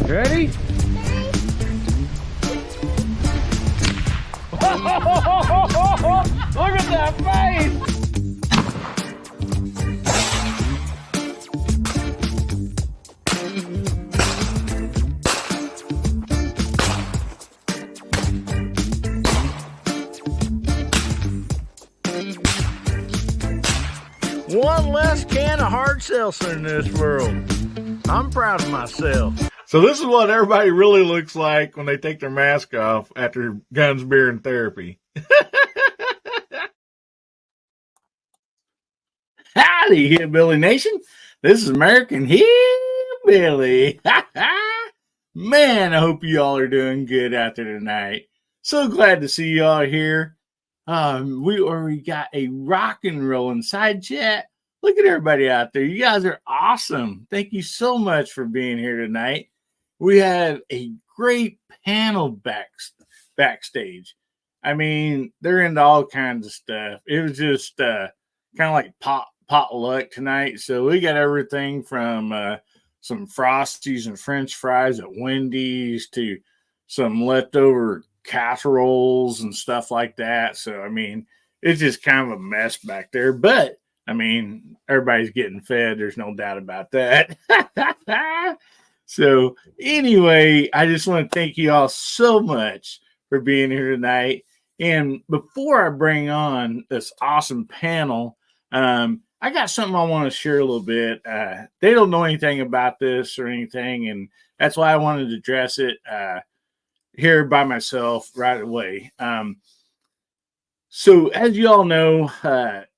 Ready? Look at that face! One less can of hard seltzer in this world. I'm proud of myself. So this is what everybody really looks like when they take their mask off after guns, beer, and therapy. Howdy, Hillbilly Nation. This is American Hillbilly. Man, I hope you all are doing good out there tonight. So glad to see you all here. We already got a rock and rolling side chat. Look at everybody out there. You guys are awesome. Thank you so much for being here tonight. We have a great panel backstage. I mean, they're into all kinds of stuff. It was just kind of like potluck tonight. So we got everything from some Frosties and French fries at Wendy's to some leftover casseroles and stuff like that. So, I mean, it's just kind of a mess back there. But, I mean, everybody's getting fed. There's no doubt about that. So anyway, I just want to thank you all so much for being here tonight. And before I bring on this awesome panel, I got something I want to share a little bit. They don't know anything about this or anything, and that's why I wanted to address it here by myself right away. So as you all know,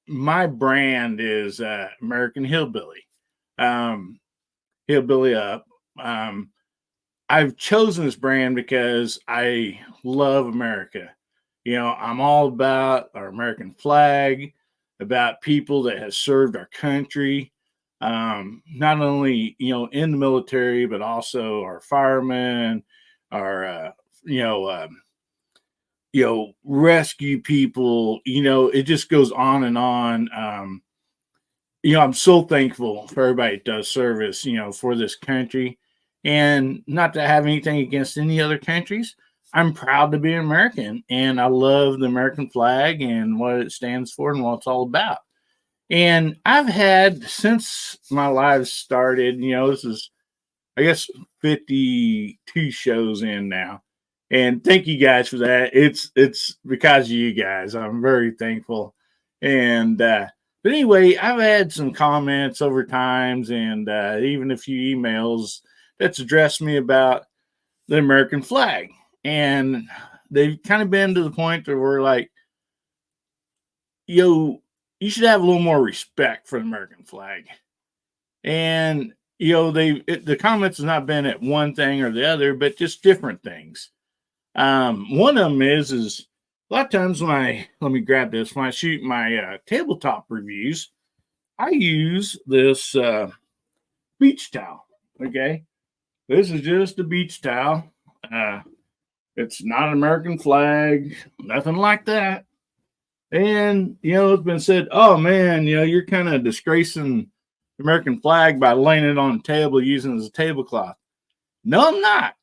my brand is American Hillbilly, Hillbilly Up. I've chosen this brand because I love America. You know, I'm all about our American flag, about people that have served our country, not only, you know, in the military, but also our firemen, our, rescue people. You know, it just goes on and on. I'm so thankful for everybody that does service, you know, for this country. And not to have anything against any other countries, I'm proud to be an American, and I love the American flag and what it stands for and what it's all about. And I've had, since my life started, you know, this is, I guess, 52 shows in now. And thank you guys for that. It's because of you guys. I'm very thankful. And, but anyway, I've had some comments over times and even a few emails that's addressed me about the American flag. And they've kind of been to the point where we're like, you should have a little more respect for the American flag. And, you know, the comments has not been at one thing or the other, but just different things. One of them is a lot of times when let me grab this, when I shoot my tabletop reviews, I use this beach towel. Okay. This is just a beach towel. It's not an American flag, nothing like that. And, you know, it's been said, oh man, you know, you're kind of disgracing the American flag by laying it on the table using it as a tablecloth. No, I'm not.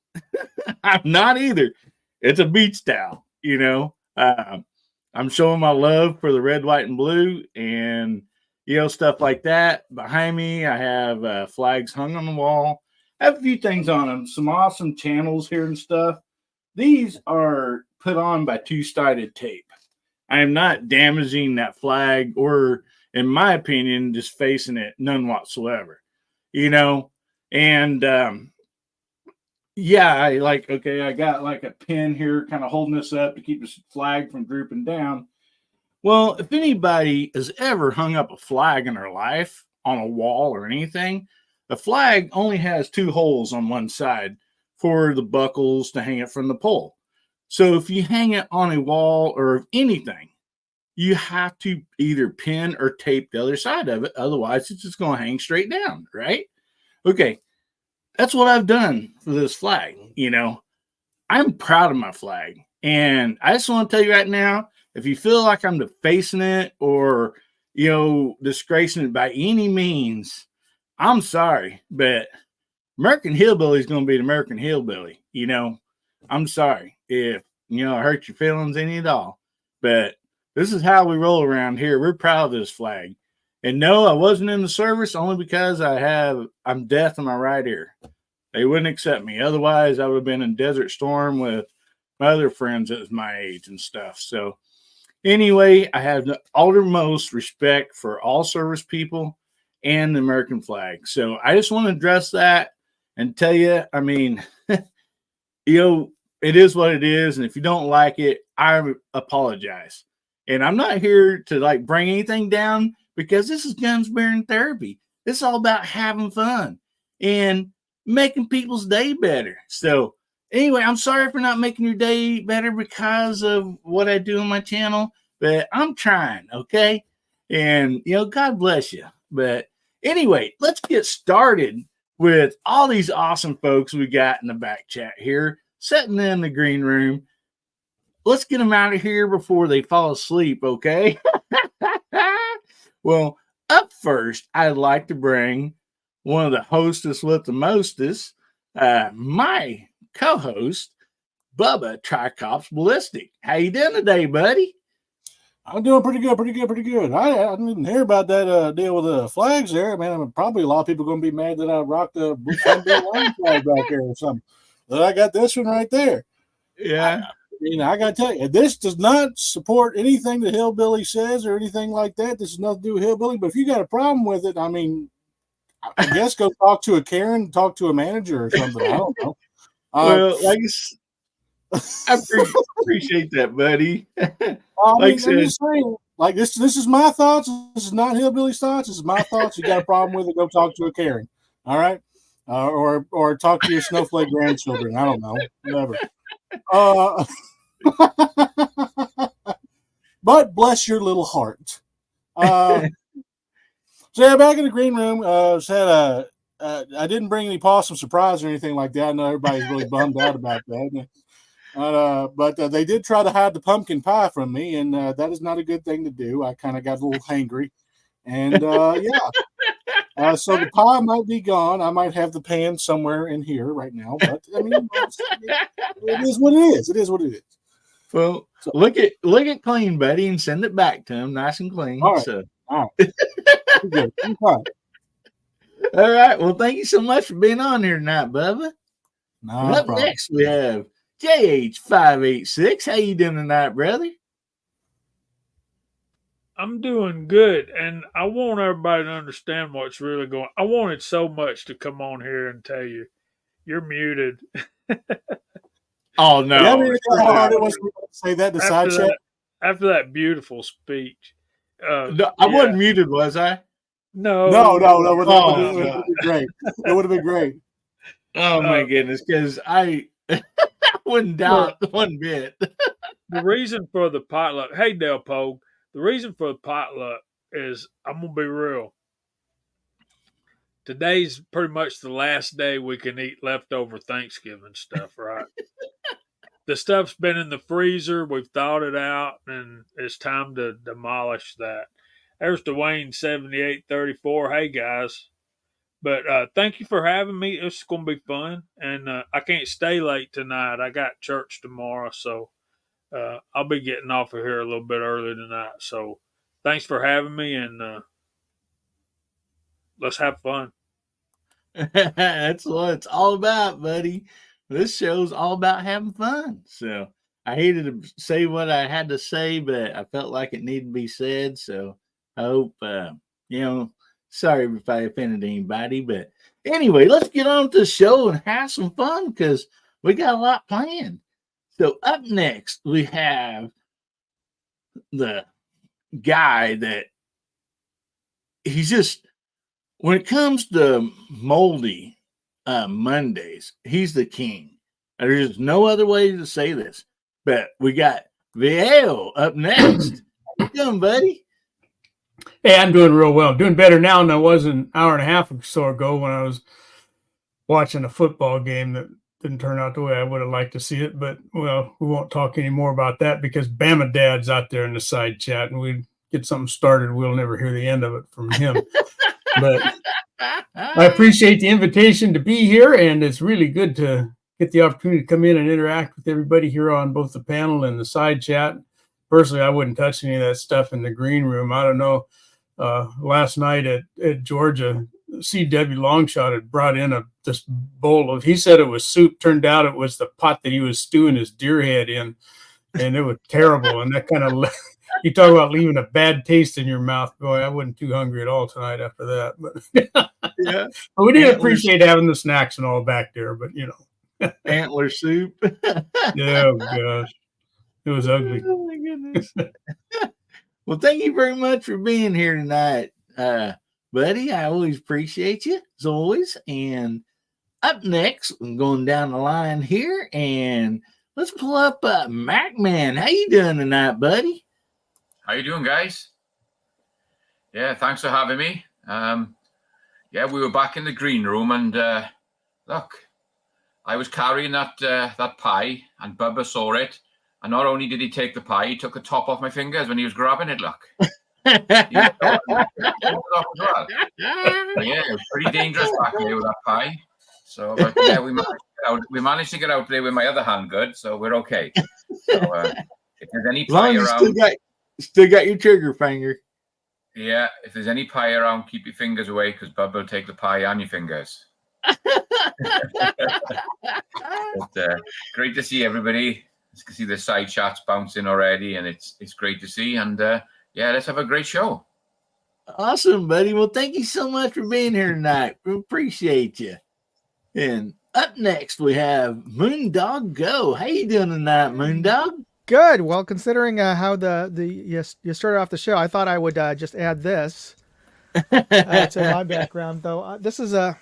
I'm not either. It's a beach towel, you know. I'm showing my love for the red, white, and blue and, you know, stuff like that. Behind me, I have flags hung on the wall. I have a few things on them, some awesome channels here and stuff. These are put on by two-sided tape. I am not damaging that flag or, in my opinion, just facing it, none whatsoever, you know. And yeah, I got like a pin here kind of holding this up to keep this flag from drooping down. Well, if anybody has ever hung up a flag in their life on a wall or anything, the flag only has two holes on one side for the buckles to hang it from the pole. So if you hang it on a wall or anything, you have to either pin or tape the other side of it. Otherwise, it's just going to hang straight down, right? Okay. That's what I've done for this flag. You know, I'm proud of my flag. And I just want to tell you right now, if you feel like I'm defacing it or, you know, disgracing it by any means, I'm sorry, but American Hillbilly is going to be the American Hillbilly. You know, I'm sorry if, you know, I hurt your feelings any at all, but this is how we roll around here. We're proud of this flag. And no, I wasn't in the service only because I'm deaf in my right ear. They wouldn't accept me. Otherwise, I would have been in Desert Storm with my other friends that was my age and stuff. So anyway, I have the uttermost respect for all service people and the American flag. So I just want to address that and tell you, I mean, you know, it is what it is. And if you don't like it, I apologize. And I'm not here to like bring anything down because this is guns bearing therapy. This is all about having fun and making people's day better. So anyway, I'm sorry for not making your day better because of what I do on my channel, but I'm trying, okay? And, you know, God bless you. But anyway, let's get started with all these awesome folks we got in the back chat here, sitting in the green room. Let's get them out of here before they fall asleep, okay? Well, up first, I'd like to bring one of the hostess with the mostest, my co-host, Bubba Tricops Ballistic. How you doing today, buddy? I'm doing pretty good. I didn't hear about that deal with the flags there. Man, probably a lot of people going to be mad that I rocked the blue flag back there or something. But I got this one right there. Yeah. I got to tell you, this does not support anything the Hillbilly says or anything like that. This has nothing to do with Hillbilly. But if you got a problem with it, I mean, I guess go talk to a Karen, talk to a manager or something. I don't know. Well, I appreciate that, buddy. I'm just saying, like this is my thoughts. This is not Hillbilly's thoughts. This is my thoughts. You got a problem with it, go talk to a Karen. All right, or talk to your snowflake grandchildren. I don't know, whatever. But bless your little heart. So yeah, back in the green room, I didn't bring any possum surprise or anything like that. I know everybody's really bummed out about that. But they did try to hide the pumpkin pie from me, and that is not a good thing to do. I kind of got a little hangry, and yeah. So the pie might be gone. I might have the pan somewhere in here right now, but I mean, it is what it is. It is what it is. Well, so, look at clean, buddy, and send it back to him, nice and clean. All right. So. All right. Good. All right. Well, thank you so much for being on here tonight, Bubba. No up problem. Next, we have JH586. How you doing tonight, brother? I'm doing good, and I want everybody to understand what's really going on. I wanted so much to come on here and tell you, you're muted. Oh, no. Yeah, I mean, how hard it was to say that in the side chat. After that beautiful speech. I wasn't muted, was I? No. It would have been great. It would have been great. Oh, my goodness, because I wouldn't doubt one bit. The reason for the potluck, hey, Del Pogue, the reason for the potluck is, I'm going to be real. Today's pretty much the last day we can eat leftover Thanksgiving stuff, right? The stuff's been in the freezer. We've thawed it out, and it's time to demolish that. There's Dwayne 7834. Hey, guys. But thank you for having me. It's going to be fun. And I can't stay late tonight. I got church tomorrow, so I'll be getting off of here a little bit early tonight. So thanks for having me, and let's have fun. That's what it's all about, buddy. This show's all about having fun. So I hated to say what I had to say, but I felt like it needed to be said. So I hope, sorry if I offended anybody. But anyway, let's get on to the show and have some fun because we got a lot planned. So up next, we have the guy that he's just, when it comes to moldy Mondays, he's the king. There's no other way to say this. But we got P.O up next. How you doing, buddy? Hey, I'm doing real well. I'm doing better now than I was an hour and a half or so ago when I was watching a football game that didn't turn out the way I would have liked to see it. But, well, we won't talk any more about that because Bama Dad's out there in the side chat, and we get something started, we'll never hear the end of it from him. But I appreciate the invitation to be here, and it's really good to get the opportunity to come in and interact with everybody here on both the panel and the side chat. Personally, I wouldn't touch any of that stuff in the green room. I don't know. Last night at Georgia, C.W. Longshot had brought in this bowl of, he said it was soup. Turned out it was the pot that he was stewing his deer head in, and it was terrible. And that kind of, you talk about leaving a bad taste in your mouth. Boy, I wasn't too hungry at all tonight after that. But Yeah. But we did appreciate having the snacks and all back there. But Antler soup. Yeah, oh gosh, it was ugly. Oh my goodness. Well, thank you very much for being here tonight, buddy. I always appreciate you, as always. And up next, I'm going down the line here, and let's pull up Mac Man. How you doing tonight, buddy? How you doing, guys? Yeah, thanks for having me. Yeah, we were back in the green room, and look, I was carrying that pie, and Bubba saw it. And not only did he take the pie, he took the top off my fingers when he was grabbing it. Look, he took it off as well. But yeah, it was pretty dangerous back there with that pie. So, but yeah, we managed to get out there with my other hand good, so we're okay. So, if there's any pie around, still got your trigger finger. Yeah, if there's any pie around, keep your fingers away because Bubba will take the pie and your fingers. But, great to see everybody. You can see the side chats bouncing already, and it's great to see. And yeah, let's have a great show. Awesome, buddy. Well, thank you so much for being here tonight. We appreciate you. And up next, we have Moondog Go. How you doing tonight, Moondog? Good. Well, considering how you started off the show, I thought I would just add this to my background. Though this is I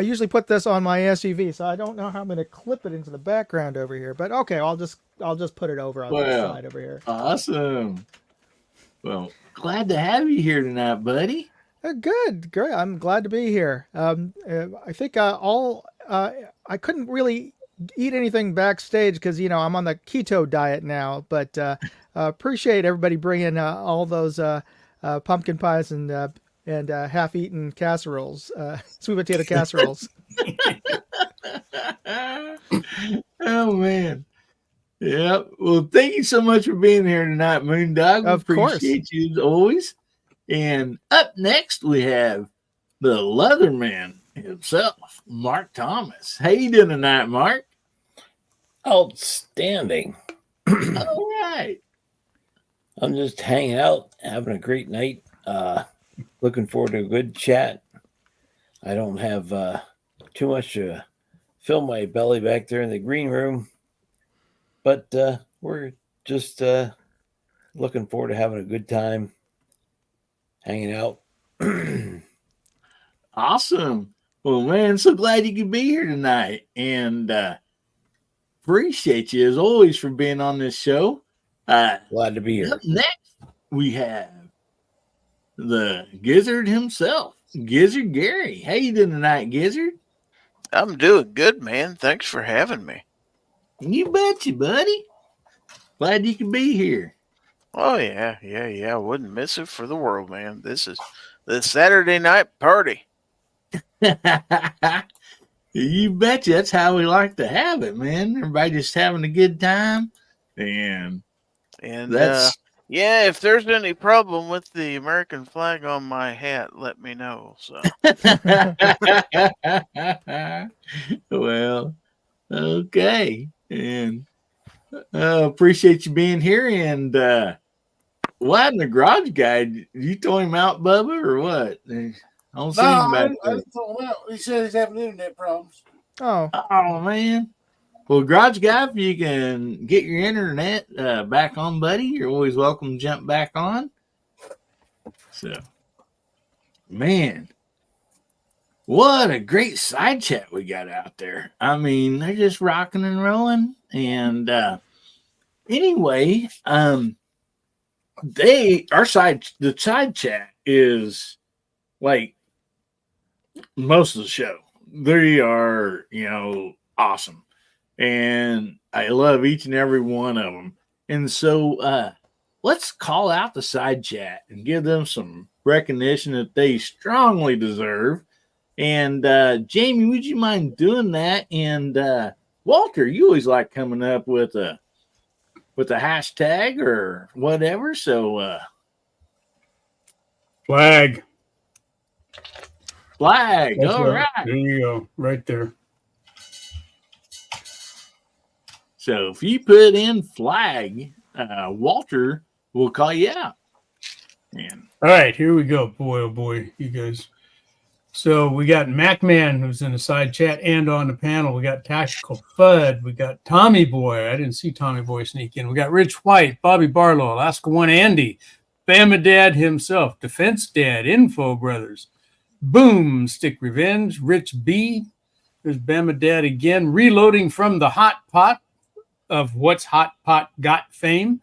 usually put this on my SUV, so I don't know how I'm going to clip it into the background over here. But okay, I'll just put it over on the side over here. Awesome. Well, glad to have you here tonight, buddy. Good, great. I'm glad to be here. I think I couldn't really eat anything backstage because I'm on the keto diet now. But appreciate everybody bringing all those pumpkin pies and half-eaten casseroles, sweet potato casseroles. Oh man. Yeah. Well, thank you so much for being here tonight, Moondog. Of course. Appreciate you as always. And up next, we have the Leatherman himself, Mark Thomas. How you doing tonight, Mark? Outstanding. All right. I'm just hanging out, having a great night. Looking forward to a good chat. I don't have too much to fill my belly back there in the green room, but we're just looking forward to having a good time, hanging out. Awesome. Well, man, so glad you could be here tonight, and appreciate you as always for being on this show. Glad to be here. Up next, we have the Gizzard himself, Gizzard Gary. How you doing tonight, Gizzard? I'm doing good, man. Thanks for having me. You betcha, buddy. Glad you could be here. Oh, yeah. I wouldn't miss it for the world, man. This is the Saturday night party. You betcha. That's how we like to have it, man. Everybody just having a good time. And that's... yeah, if there's any problem with the American flag on my hat, let me know. So, well, okay. And appreciate you being here. And what happened to Garage Guy? You throw him out, Bubba, or what? I don't see him back there. I didn't throw him out. He said he's having internet problems. Oh, man. Well, Garage Guy, if you can get your internet back on, buddy, you're always welcome to jump back on. So, man, what a great side chat we got out there. I mean, they're just rocking and rolling. And anyway, the side chat is like most of the show. They are, awesome. And I love each and every one of them. And so let's call out the side chat and give them some recognition that they strongly deserve. And Jamie, would you mind doing that? And Walter, you always like coming up with a hashtag or whatever. So Flag. flag. That's All right. There you go. Right there. So if you put in flag, Walter will call you out. And All right, here we go. Boy, oh boy, you guys. So we got MacMan, who's in the side chat and on the panel. We got Tactical Fud. We got Tommy Boy. I didn't see Tommy Boy sneak in. We got Rich White, Bobby Barlow, Alaska One Andy, Bama Dad himself, Defense Dad, Info Brothers, Boom, Stick Revenge, Rich B. There's Bama Dad again, reloading from the hot pot of What's Hot Pot Got fame.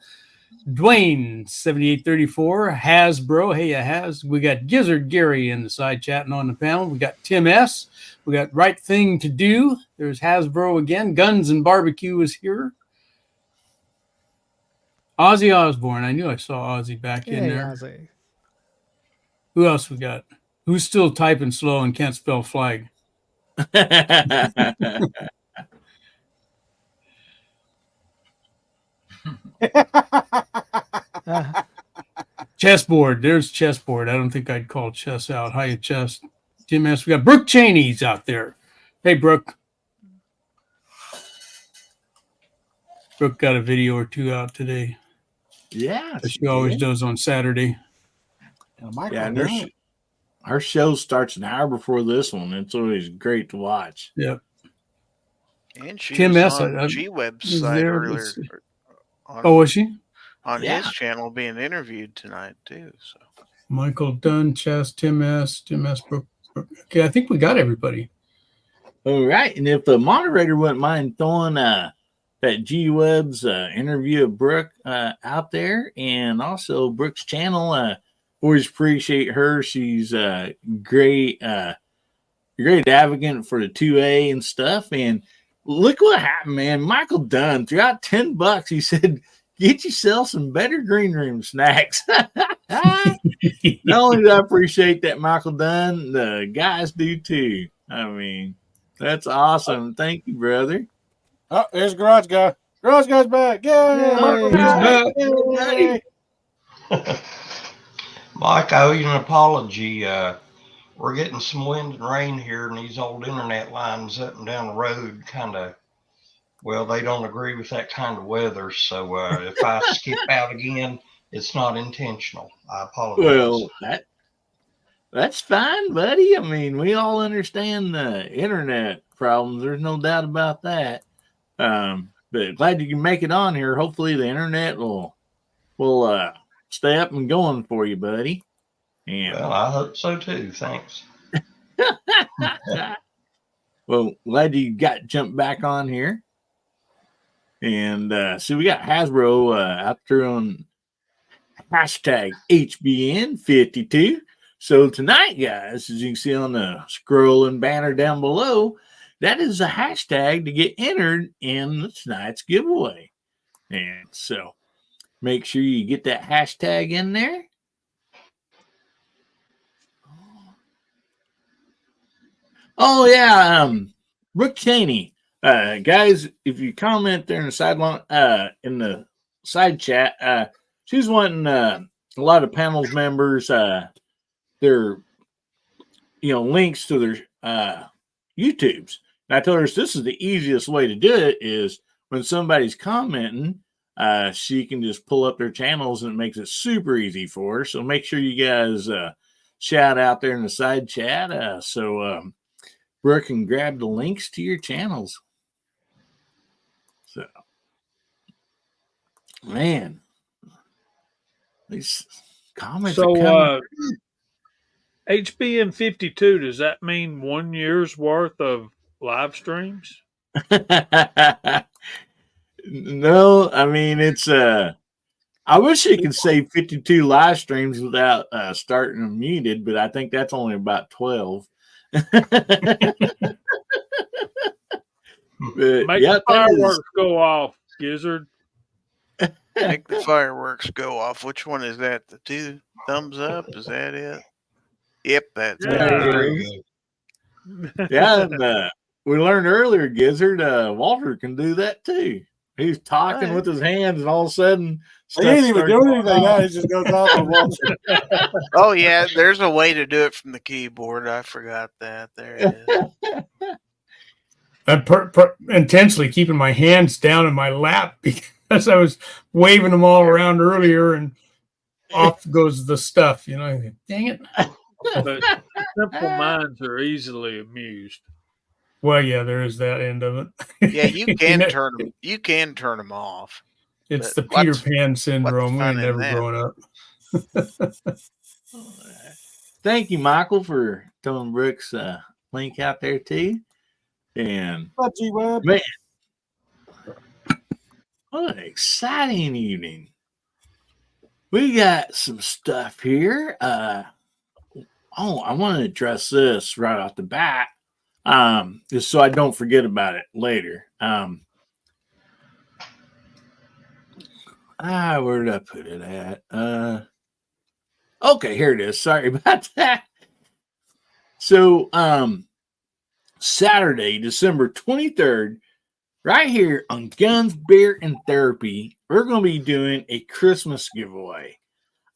Dwayne 7834, Hasbro. Hey, Has. We got Gizzard Gary in the side chatting on the panel. We got Tim S. We got Right Thing to Do. There's Hasbro again. Guns and Barbecue is here. Ozzy Osbourne. I knew I saw Ozzy back in there. Ozzy. Who else we got? Who's still typing slow and can't spell flag? Chessboard. There's Chessboard. I don't think I'd call Chess out. Hiya, Chess. Tim S. We got Brooke Cheney's out there. Hey, Brooke. Brooke got a video or two out today. yeah, She always does on Saturday. Yeah, and her show starts an hour before this one. It's always great to watch. Yep. And she Tim was S. on G-Web's is side there. earlier. Oh, was she? On Yeah. his channel being interviewed tonight, too. So Michael Dunn, Chess, Tim S., Brooke. Okay, I think we got everybody. All right, and if the moderator wouldn't mind throwing that G Web's interview of Brooke out there, and also Brooke's channel, always appreciate her. She's a great advocate for the 2A and stuff. And look what happened, man. Michael Dunn threw out $10. He said, "Get yourself some better green room snacks." Not only do I appreciate that, Michael Dunn, the guys do too. I mean, that's awesome. Thank you, brother. Oh, there's Garage Guy. Garage Guy's back. Yay! Yay! Yay! Mike, I owe you an apology. We're getting some wind and rain here, and these old internet lines up and down the road kind of, well, they don't agree with that kind of weather. So if I skip out again, it's not intentional. I apologize. Well, that's fine, buddy. I mean, we all understand the internet problems. There's no doubt about that. But glad you can make it on here. Hopefully, the internet will stay up and going for you, buddy. And Well, I hope so too. Thanks. well, glad you got jumped back on here. And so we got Hasbro out there on hashtag HBN52. So tonight, guys, as you can see on the scrolling banner down below, that is a hashtag to get entered in tonight's giveaway. And so make sure you get that hashtag in there. Oh, yeah. Brooke Cheney. Guys, if you comment there in the side chat, she's wanting a lot of panels members their links to their YouTubes. And I told her this is the easiest way to do it is when somebody's commenting, she can just pull up their channels and it makes it super easy for her. So make sure you guys shout out there in the side chat so Brooke can grab the links to your channels. So, man, these comments are coming. HBN 52, does that mean 1 year's worth of live streams? No, I mean, it's I wish it could say 52 live streams without starting them muted, but I think that's only about 12. Make the fireworks go off, Gizzard. make the fireworks go off. Which one is that? The 2 thumbs up? Is that it? Yep, that's Yeah. Very good. Yeah, and we learned earlier, Gizzard, Walter can do that too. He's talking Right. with his hands, and all of a sudden, He ain't even starts doing going anything now. on. He just goes off and watches. Oh yeah, there's a way to do it from the keyboard. I forgot that. There it is. I'm intensely keeping my hands down in my lap because I was waving them all around earlier, and off goes the stuff. Dang it. But simple minds are easily amused. Well, yeah, there is that end of it. Yeah, you can turn them. You can turn them off. It's but the Peter what's- Pan What's syndrome. We fun ain't in never that? growing up. Thank you, Michael, for throwing Brooks' link out there too. And G-Web. man, what an exciting evening! We got some stuff here. I want to address this right off the bat, just so I don't forget about it later. Where did I put it at? Okay, here it is. Sorry about that. So, Saturday, December 23rd, right here on Guns, Beer, and Therapy, we're going to be doing a Christmas giveaway.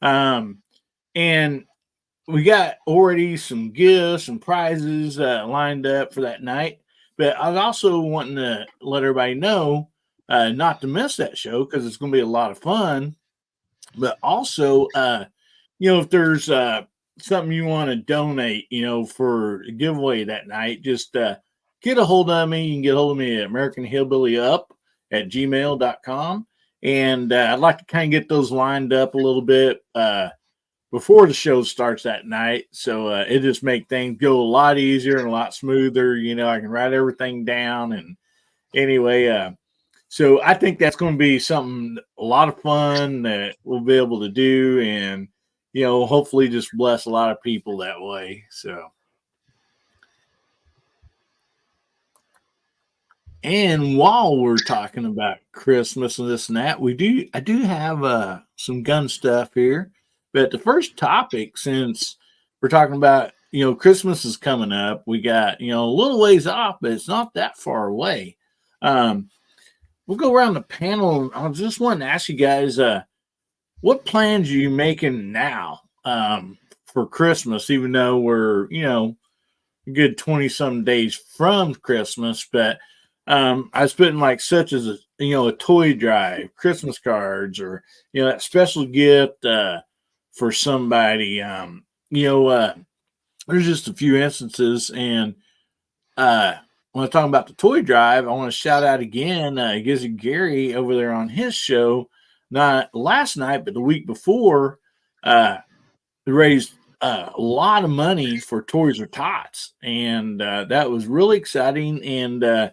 And we got already some gifts and prizes lined up for that night. But I was also wanting to let everybody know not to miss that show because it's going to be a lot of fun. But also, if there's something you want to donate, for a giveaway that night, just get a hold of me. You can get a hold of me at AmericanHillbillyUp at gmail.com. And I'd like to kind of get those lined up a little bit before the show starts that night. So it just make things go a lot easier and a lot smoother. I can write everything down. And anyway, so I think that's going to be something, a lot of fun that we'll be able to do. And, hopefully just bless a lot of people that way. So. And while we're talking about Christmas and this and that, I do have some gun stuff here. But the first topic, since we're talking about, Christmas is coming up, we got, a little ways off, but it's not that far away. We'll go around the panel. I just want to ask you guys, what plans are you making now for Christmas, even though we're, a good 20 some days from Christmas, but I was putting like such as a toy drive, Christmas cards, or that special gift for somebody. There's just a few instances, and when I'm talking about the toy drive, I want to shout out again Gizzy Gary over there on his show, not last night, but the week before. Raised a lot of money for Toys or Tots, and that was really exciting. And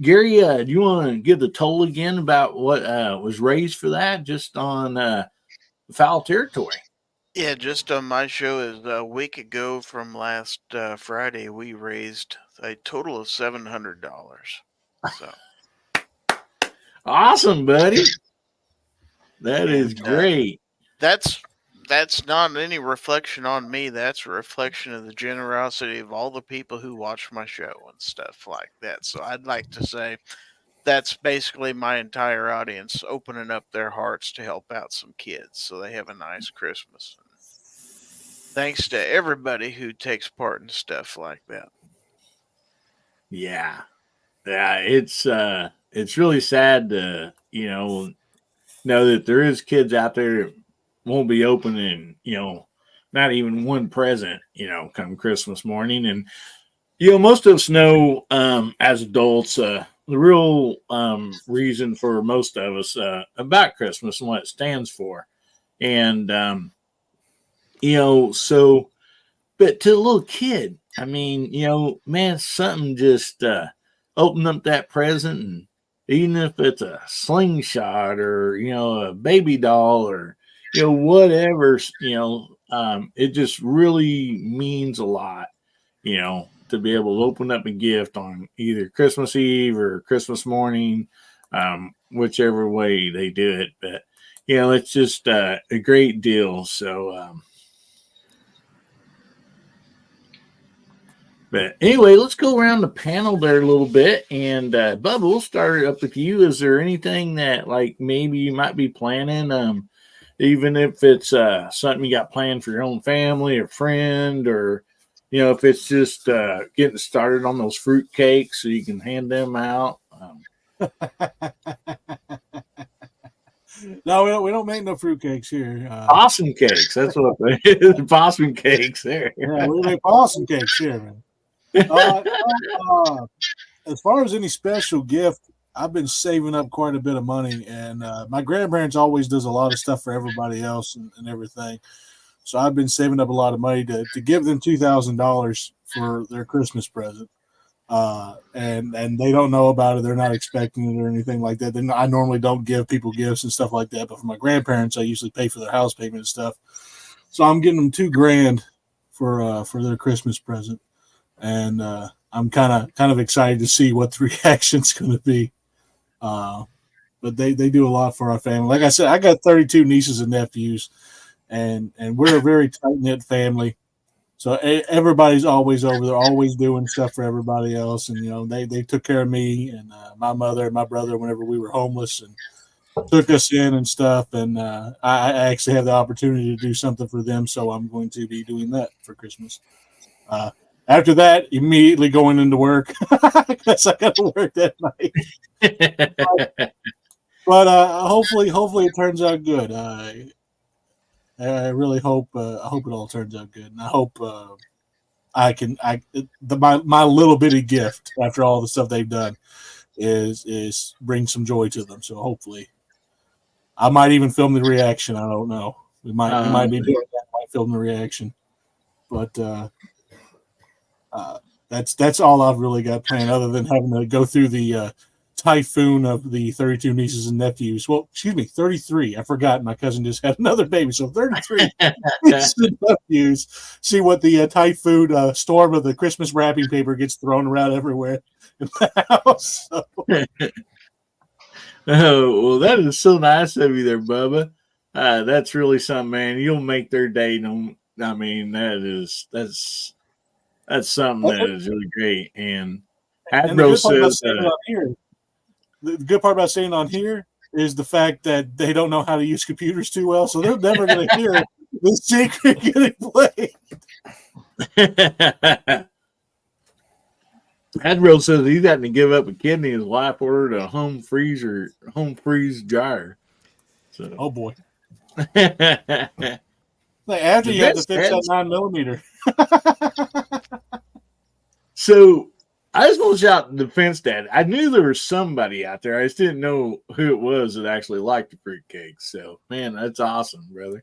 Gary, do you want to give the total again about what was raised for that, just on foul territory? Yeah, just on my show is a week ago from last Friday, we raised a total of $700. So Awesome, buddy. That is great. That's not any reflection on me. That's a reflection of the generosity of all the people who watch my show and stuff like that. So I'd like to say that's basically my entire audience opening up their hearts to help out some kids so they have a nice Christmas. Thanks to everybody who takes part in stuff like that. Yeah, it's really sad to know that there is kids out there that won't be opening not even one present come Christmas morning. And most of us know as adults the real reason for most of us about Christmas and what it stands for. And so, but to a little kid, I mean, man, something just open up that present, and even if it's a slingshot or a baby doll or whatever, it just really means a lot, to be able to open up a gift on either Christmas Eve or Christmas morning, whichever way they do it. But it's just a great deal. So But anyway, let's go around the panel there a little bit. And Bubba, we'll start it up with you. Is there anything that like maybe you might be planning? Even if it's something you got planned for your own family or friend, or if it's just getting started on those fruit cakes so you can hand them out. No, we don't make no fruitcakes here. Possum cakes. That's what it is. Possum cakes there. Yeah, we make possum cakes here, man. As far as any special gift, I've been saving up quite a bit of money, and my grandparents always does a lot of stuff for everybody else and everything. So I've been saving up a lot of money to give them $2,000 for their Christmas present. And they don't know about it. They're not expecting it or anything like that. Then I normally don't give people gifts and stuff like that. But for my grandparents, I usually pay for their house payment and stuff. So I'm getting them $2,000 for their Christmas present, and I'm kind of excited to see what the reaction's going to be. But they do a lot for our family. Like I said, I got 32 nieces and nephews, and we're a very tight knit family. So everybody's always over there, always doing stuff for everybody else. And, they took care of me and my mother and my brother whenever we were homeless and took us in and stuff. And I actually have the opportunity to do something for them. So I'm going to be doing that for Christmas. After that, immediately going into work because I got to work that night. But hopefully it turns out good. I really hope it all turns out good, and I hope my little bitty gift after all the stuff they've done is bring some joy to them. So hopefully, I might even film the reaction. I don't know. We might be doing that. Might film the reaction, but that's all I've really got planned, other than having to go through the typhoon of the 32 nieces and nephews. Well, excuse me, 33. I forgot my cousin just had another baby. So 33 nieces and nephews. See what the typhoon storm of the Christmas wrapping paper gets thrown around everywhere in the house. So. Oh, well, that is so nice of you there, Bubba. That's really something, man. You'll make their day. I mean, that's something that is really great. And Hadro says the good part about staying on here is the fact that they don't know how to use computers too well, so they're never going to hear the secret getting played. Hadro says he's having to give up a kidney. His wife ordered a home freeze dryer. So. Oh boy! Like after you have to fix that 9mm. So I just want to shout defense, Dad. I knew there was somebody out there. I just didn't know who it was that actually liked the fruitcake. So, man, that's awesome, brother.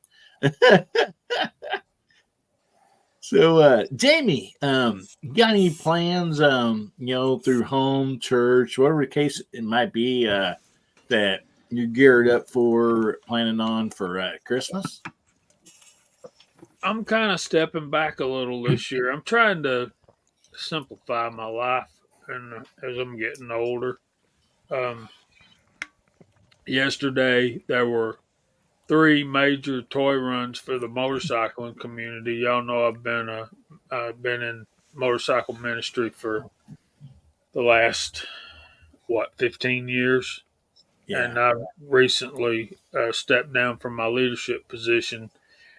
So, Jamie, you got any plans, through home, church, whatever the case it might be, that you're geared up for, planning on for Christmas? I'm kind of stepping back a little this year. I'm trying to simplify my life, and as I'm getting older. Yesterday there were 3 major toy runs for the motorcycling community. Y'all know I've been in motorcycle ministry for the last 15 years. Yeah. And I recently stepped down from my leadership position.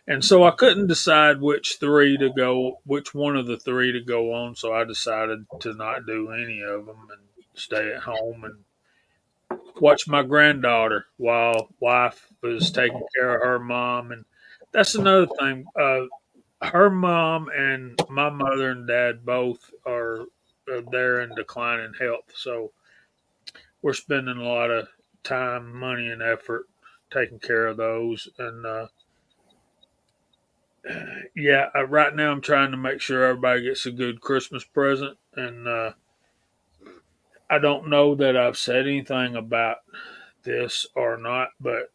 And so I couldn't decide which one of the 3 to go on. So I decided to not do any of them and stay at home and watch my granddaughter while wife was taking care of her mom. And that's another thing. Her mom and my mother and dad both are there in declining health. So we're spending a lot of time, money, and effort taking care of those. And right now I'm trying to make sure everybody gets a good Christmas present. And I don't know that I've said anything about this or not, but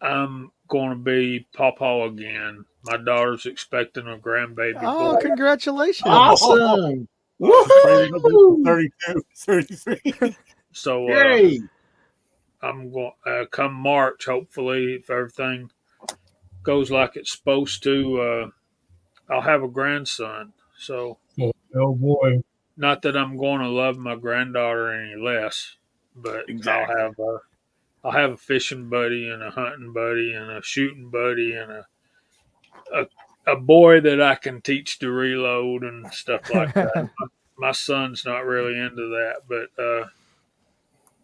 I'm going to be Pawpaw again. My daughter's expecting a grandbaby. Oh, boy. Congratulations. Awesome. Woohoo! 32, 33. So I'm going come March, hopefully, if everything goes like it's supposed to, I'll have a grandson. So, Oh boy. not that I'm going to love my granddaughter any less, but Exactly. I'll have a fishing buddy and a hunting buddy and a shooting buddy and a, a boy that I can teach to reload and stuff like that. My son's not really into that, but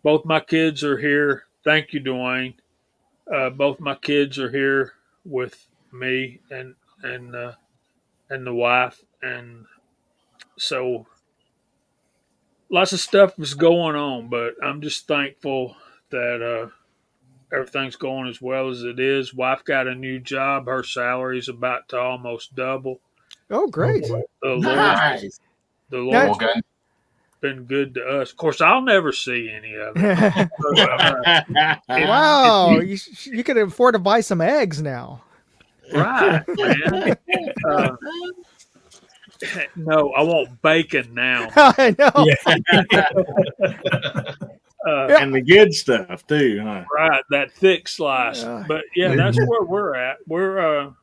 both my kids are here. Thank you, Dwayne. Both my kids are here with me and and the wife, and so lots of stuff is going on. But I'm just thankful that everything's going as well as it is. Wife got a new job. Her salary's about to almost double. Oh, great. The Lord's Nice. the Now- Lord's Okay. been good to us. Of course, I'll never see any of it. Wow, you could afford to buy some eggs now. Right, man. No, I want bacon now. I know. And the good stuff too, huh? Right, that thick slice. Yeah. But yeah, that's where we're at. We're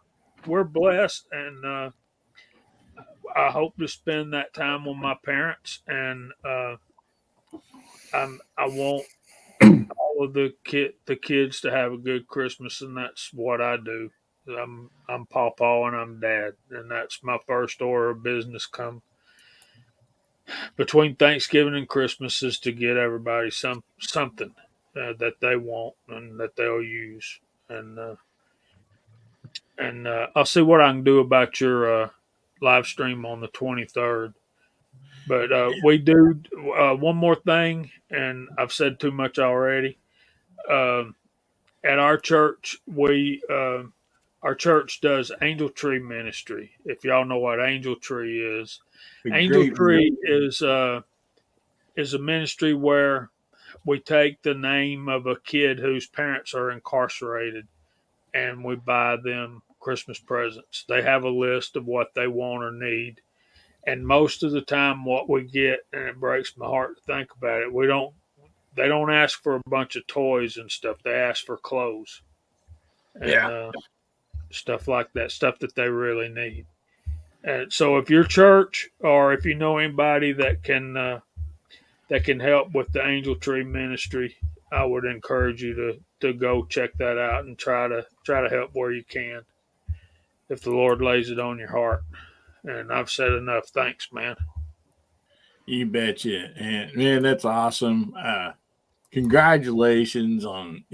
blessed, and I hope to spend that time with my parents, and I want all of the kids to have a good Christmas, and that's what I do. I'm Pawpaw and I'm Dad, and that's my first order of business. Come between Thanksgiving and Christmas is to get everybody something that they want and that they'll use, and I'll see what I can do about your live stream on the 23rd. But we do one more thing, and I've said too much already. At our church, our church does Angel Tree Ministry. If y'all know what Angel Tree is, Angel Tree is a ministry where we take the name of a kid whose parents are incarcerated, and we buy them Christmas presents. They have a list of what they want or need. And most of the time what we get, and it breaks my heart to think about it, they don't ask for a bunch of toys and stuff. They ask for clothes. And stuff like that, stuff that they really need. And so if your church or if you know anybody that can help with the Angel Tree Ministry, I would encourage you to go check that out and try to help where you can, if the Lord lays it on your heart. And I've said enough. Thanks, man. You betcha. And man, that's awesome. Congratulations on,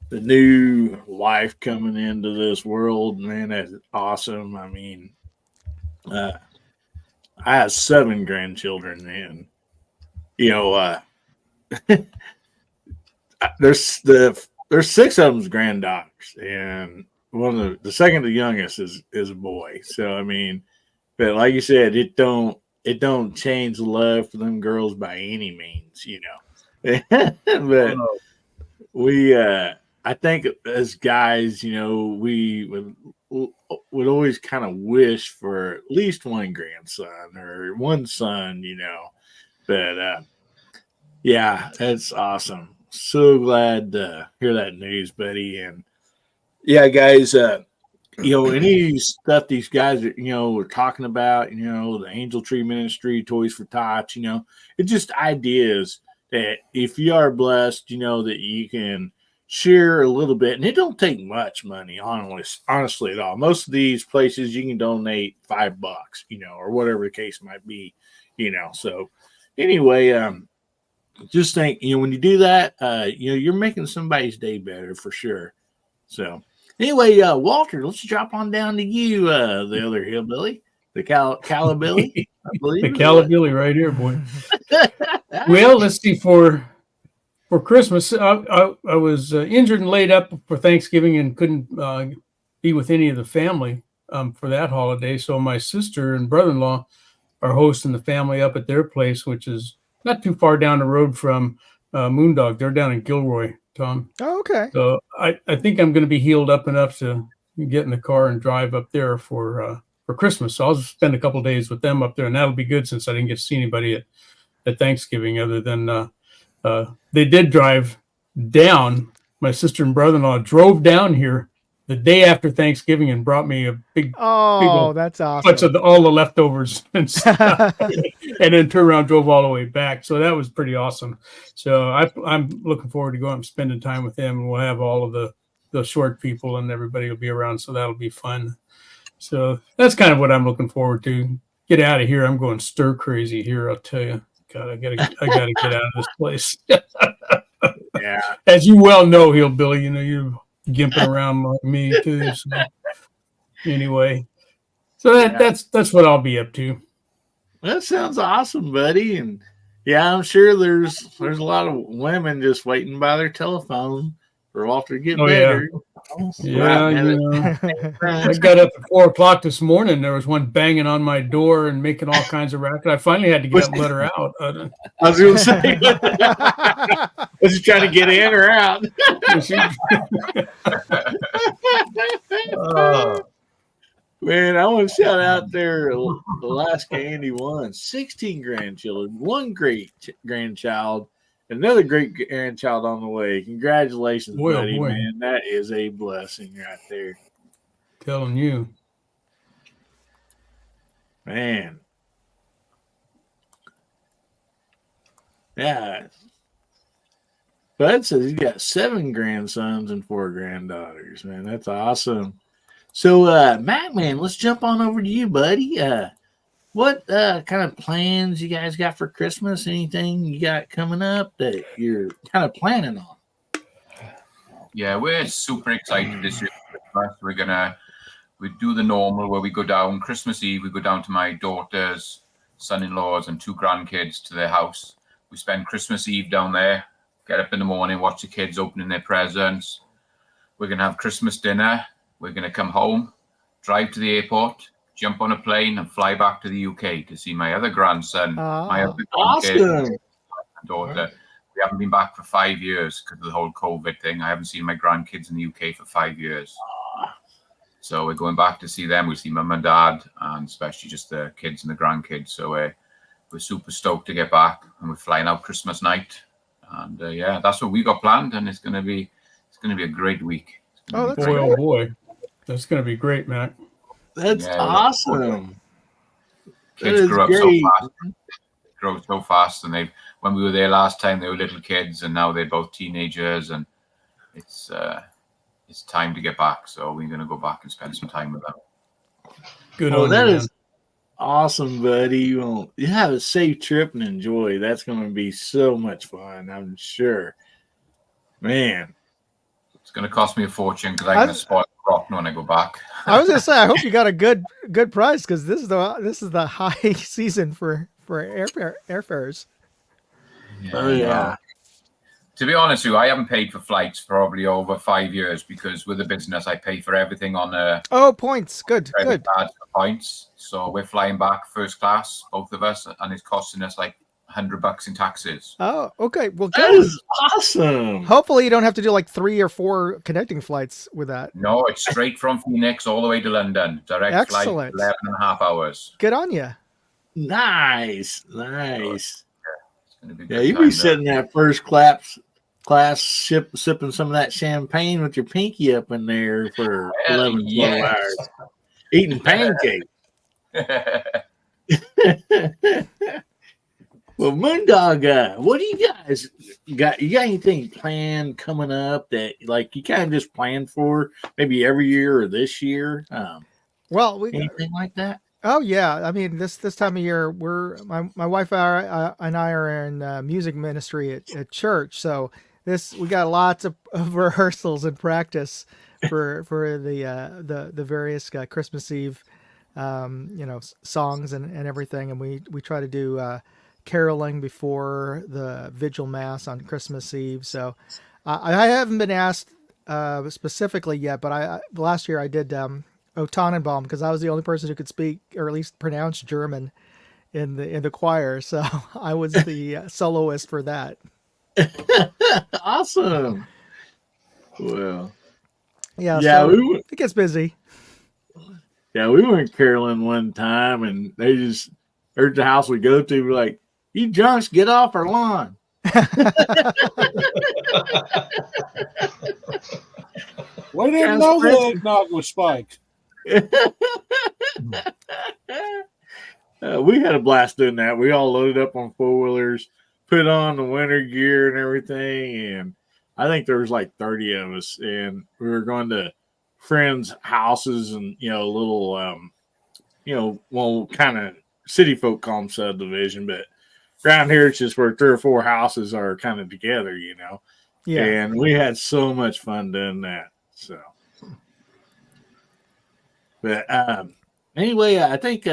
the new life coming into this world. Man, that's awesome. I mean, I have 7 grandchildren, and there's 6 of them's granddaughters, and one of the second to youngest is a boy. So I mean, but like you said, it don't change the love for them girls by any means, but we I think as guys, we would always kind of wish for at least one grandson or one son, but yeah, it's awesome. So glad to hear that news, buddy. And yeah, guys, any stuff these guys are talking about, the Angel Tree Ministry, Toys for Tots, it's just ideas that if you are blessed, that you can share a little bit. And it don't take much money, honestly at all. Most of these places you can donate $5, or whatever the case might be, So anyway, just think, when you do that, you're making somebody's day better for sure. So anyway, Walter, let's drop on down to you, the other hillbilly, the Calabilly, I believe. The Calabilly right here, boy. Well, let's see. For Christmas, I was injured and laid up for Thanksgiving and couldn't be with any of the family for that holiday. So my sister and brother-in-law are hosting the family up at their place, which is not too far down the road from Moondog. They're down in Gilroy, Tom. Oh, okay. So I think I'm going to be healed up enough to get in the car and drive up there for Christmas. So I'll spend a couple of days with them up there, and that'll be good since I didn't get to see anybody at Thanksgiving other than they did drive down. My sister and brother-in-law drove down here the day after Thanksgiving and brought me a big Oh, that's bunch awesome. of all the leftovers and stuff, and then turned around, drove all the way back. So that was pretty awesome. So I'm looking forward to going and spending time with them, and we'll have all of the short people and everybody will be around. So that'll be fun. So that's kind of what I'm looking forward to. Get out of here. I'm going stir crazy here. I'll tell you. God, I gotta get out of this place. Yeah. As you well know, Hillbilly, you're gimping around like me too. So anyway, so that's what I'll be up to. That sounds awesome, buddy. And yeah, I'm sure there's a lot of women just waiting by their telephone for Walter to get better. Yeah, I got up at 4:00 this morning. There was one banging on my door and making all kinds of racket. I finally had to get up and let her out. I was going to say, was she trying to get in or out? Man, I want to shout out there Alaska Andy 1, 16 grandchildren, one great grandchild, another great grandchild on the way. Congratulations, buddy, man. That is a blessing right there. Telling you. Man. Yeah. Bud says he's got 7 grandsons and 4 granddaughters. Man, that's awesome. So, Matt, man, let's jump on over to you, buddy. What kind of plans you guys got for Christmas? Anything you got coming up that you're kind of planning on? Yeah, we're super excited this year for Christmas. We do the normal where we go down Christmas Eve. We go down to my daughter's son-in-laws and 2 grandkids to their house. We spend Christmas Eve down there. Get up in the morning, watch the kids opening their presents. We're gonna have Christmas dinner. We're going to come home, drive to the airport, jump on a plane, and fly back to the UK to see my other grandson, my other grandkid, and daughter. We haven't been back for 5 years because of the whole COVID thing. I haven't seen my grandkids in the UK for 5 years. So we're going back to see them. We see mum and dad, and especially just the kids and the grandkids. So we're super stoked to get back, and we're flying out Christmas night. And yeah, that's what we got planned, and it's going to be a great week. Oh, that's boy, oh boy. That's going to be great, Matt. That's awesome. Kids grow up so fast. And when we were there last time, they were little kids, and now they're both teenagers. And it's time to get back. So we're going to go back and spend some time with them. Good. That is awesome, buddy. Well, you have a safe trip and enjoy. That's going to be so much fun, I'm sure. Man. It's going to cost me a fortune because I'm going to spoil the crop when I go back. I was going to say, I hope you got a good price because this is the high season for airfares. Yeah. To be honest with you, I haven't paid for flights for probably over 5 years because with the business, I pay for everything on points. Good. Points. So we're flying back first class, both of us, and it's costing us like $100 in taxes. Oh, okay. Well, that is awesome. Hopefully, you don't have to do like 3 or 4 connecting flights with that. No, it's straight from Phoenix all the way to London. Direct flight, 11.5 hours. Good on you. Nice. So, it's gonna be you'll be sitting that first class sipping some of that champagne with your pinky up in there for 11, 12 hours. Eating pancakes. Well, Moondog, what do you guys got? You got anything planned coming up that like you kind of just planned for maybe every year or this year? Anything like that? Oh yeah, I mean this time of year my wife and I are in music ministry at church, so we got lots of rehearsals and practice for the various Christmas Eve songs and everything, and we try to do caroling before the vigil mass on Christmas Eve. So I haven't been asked specifically yet, but last year I did O Tannenbaum because I was the only person who could speak or at least pronounce German in the choir, so I was the soloist for that. Awesome. Well, it gets busy. Yeah, we went caroling one time, and they just heard the house we go to. We're like, "You drunks, get off our lawn." We didn't know the eggnog was spiked. We had a blast doing that. We all loaded up on 4-wheelers, put on the winter gear and everything, and I think there was like 30 of us, and we were going to friends' houses and little well, kind of city folk call them subdivision, but around here it's just where 3 or 4 houses are kind of together, Yeah. And we had so much fun doing that. So, but anyway, I think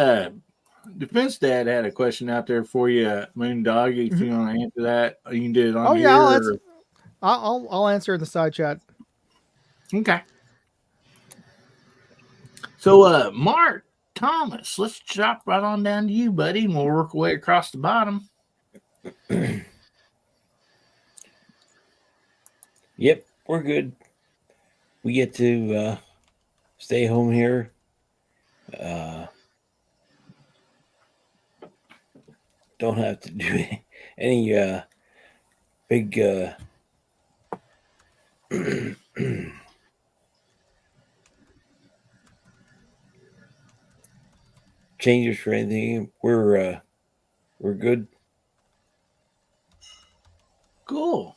Defense Dad had a question out there for you, Moondog. If you want to answer that, you can do it on here. Yeah, I'll answer in the side chat. Okay. So, Mark Thomas, let's drop right on down to you, buddy, and we'll work our way across the bottom. Yep, we're good. We get to stay home here. Don't have to do any big changes for anything. We're good. Cool.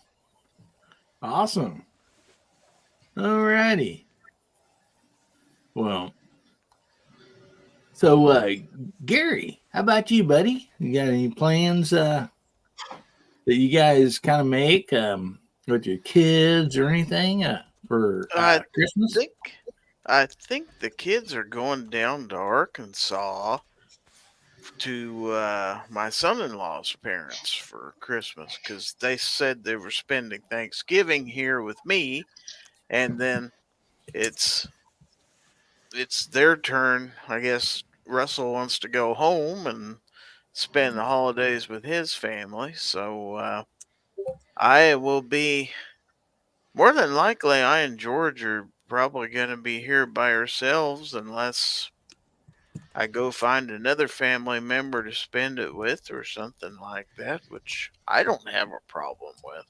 Awesome. Alrighty. Well, so Gary, how about you, buddy? You got any plans that you guys kind of make with your kids or anything for Christmas? I think the kids are going down to Arkansas to my son-in-law's parents for Christmas because they said they were spending Thanksgiving here with me, and then it's their turn. I guess Russell wants to go home and spend the holidays with his family, so I will be more than likely. I and George are probably going to be here by ourselves unless I go find another family member to spend it with or something like that, which I don't have a problem with.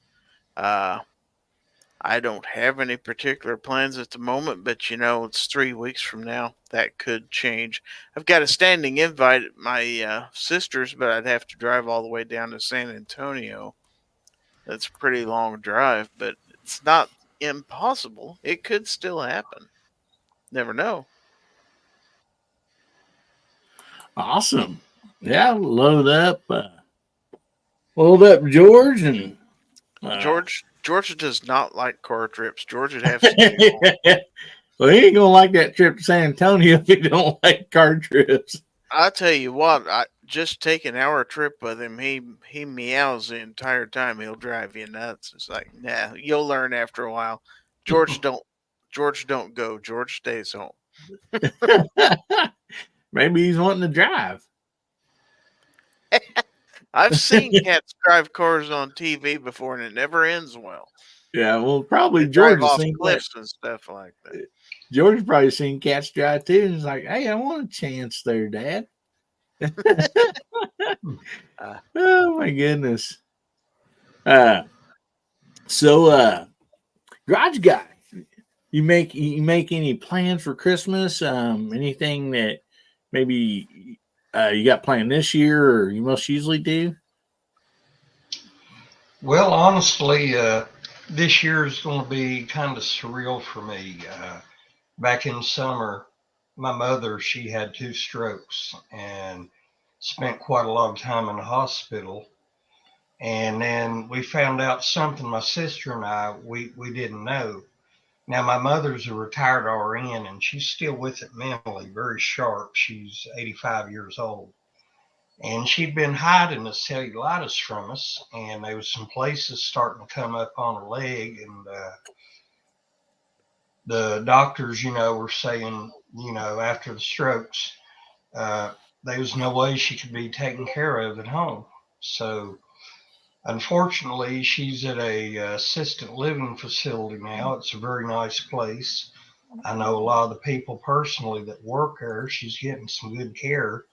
I don't have any particular plans at the moment, but it's 3 weeks from now. That could change. I've got a standing invite at my sister's, but I'd have to drive all the way down to San Antonio. That's a pretty long drive, but it's not impossible. It could still happen. Never know. Awesome. Yeah, load up George and George does not like car trips. George would have to stay home. Well, he ain't gonna like that trip to San Antonio if he don't like car trips. I'll tell you what, I just take an hour trip with him. He meows the entire time. He'll drive you nuts. It's like, nah, you'll learn after a while. George don't go. George stays home. Maybe he's wanting to drive. I've seen cats drive cars on TV before, and it never ends well. Yeah, well, probably They George drive has off seen cliffs and stuff like that. George's probably seen cats drive too, and he's like, "Hey, I want a chance there, Dad." Oh my goodness. So, Garage Guy, you make any plans for Christmas? Anything that maybe you got planned this year, or you most usually do? Well, honestly, this year is going to be kind of surreal for me. Back in summer, my mother, she had 2 strokes and spent quite a lot of time in the hospital. And then we found out something, my sister and I, we didn't know. Now, my mother's a retired RN, and she's still with it mentally, very sharp. She's 85 years old. And she'd been hiding the cellulitis from us, and there was some places starting to come up on her leg, and the doctors, were saying, after the strokes, there was no way she could be taken care of at home. So unfortunately, she's at a assisted living facility now. It's a very nice place. I know a lot of the people personally that work there. She's getting some good care.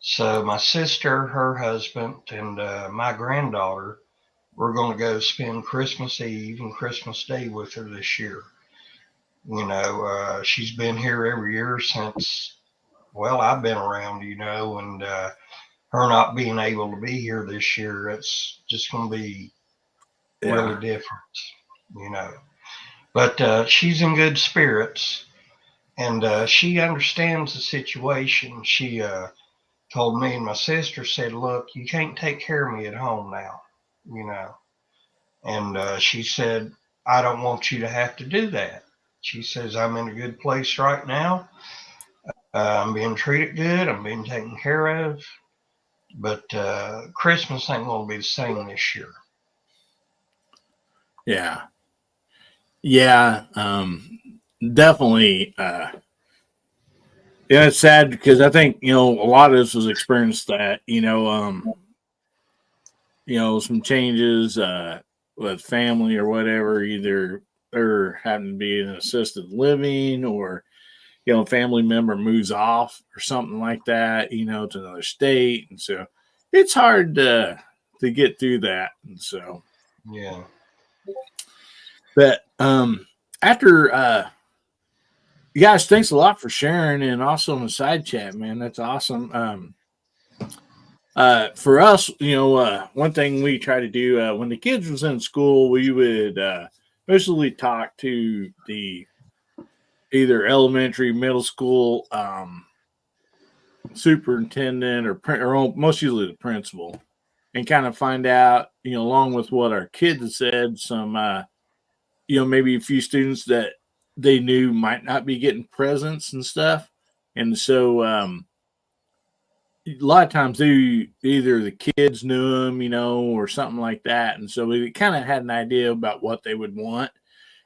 So my sister, her husband, and my granddaughter, we're going to go spend Christmas Eve and Christmas Day with her this year. She's been here every year since, well, I've been around, and her not being able to be here this year, it's just going to be really different, But she's in good spirits, and she understands the situation. She told me and my sister, said, look, you can't take care of me at home now, And she said, I don't want you to have to do that. She says, I'm in a good place right now. I'm being treated good. I'm being taken care of. But Christmas ain't going to be the same this year. Yeah. Yeah. Definitely. Yeah, it's sad because I think, a lot of us has experienced that, some changes with family or whatever, either they're having to be in assisted living or, a family member moves off or something like that, to another state. And so it's hard to get through that. And so, yeah. But after you guys, thanks a lot for sharing and also in the side chat, man. That's awesome. For us, one thing we try to do when the kids was in school, we would mostly talk to the either elementary, middle school superintendent or most usually the principal, and kind of find out, along with what our kids had said, some maybe a few students that they knew might not be getting presents and stuff. And so a lot of times either the kids knew them, or something like that. And so we kind of had an idea about what they would want.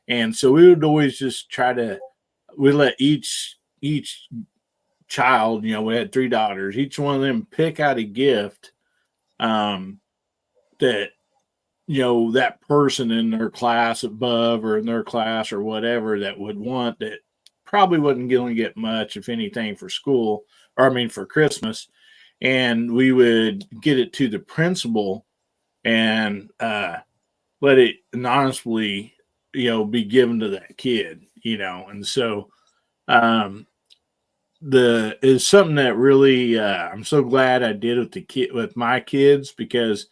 And so we would always just we let each child, we had 3 daughters, each one of them pick out a gift that that person in their class above or in their class or whatever that would want, that probably wasn't going to get much, if anything, for school, or I mean for Christmas. And we would get it to the principal and let it anonymously, be given to that kid, And so is something that really I'm so glad I did with my kids, because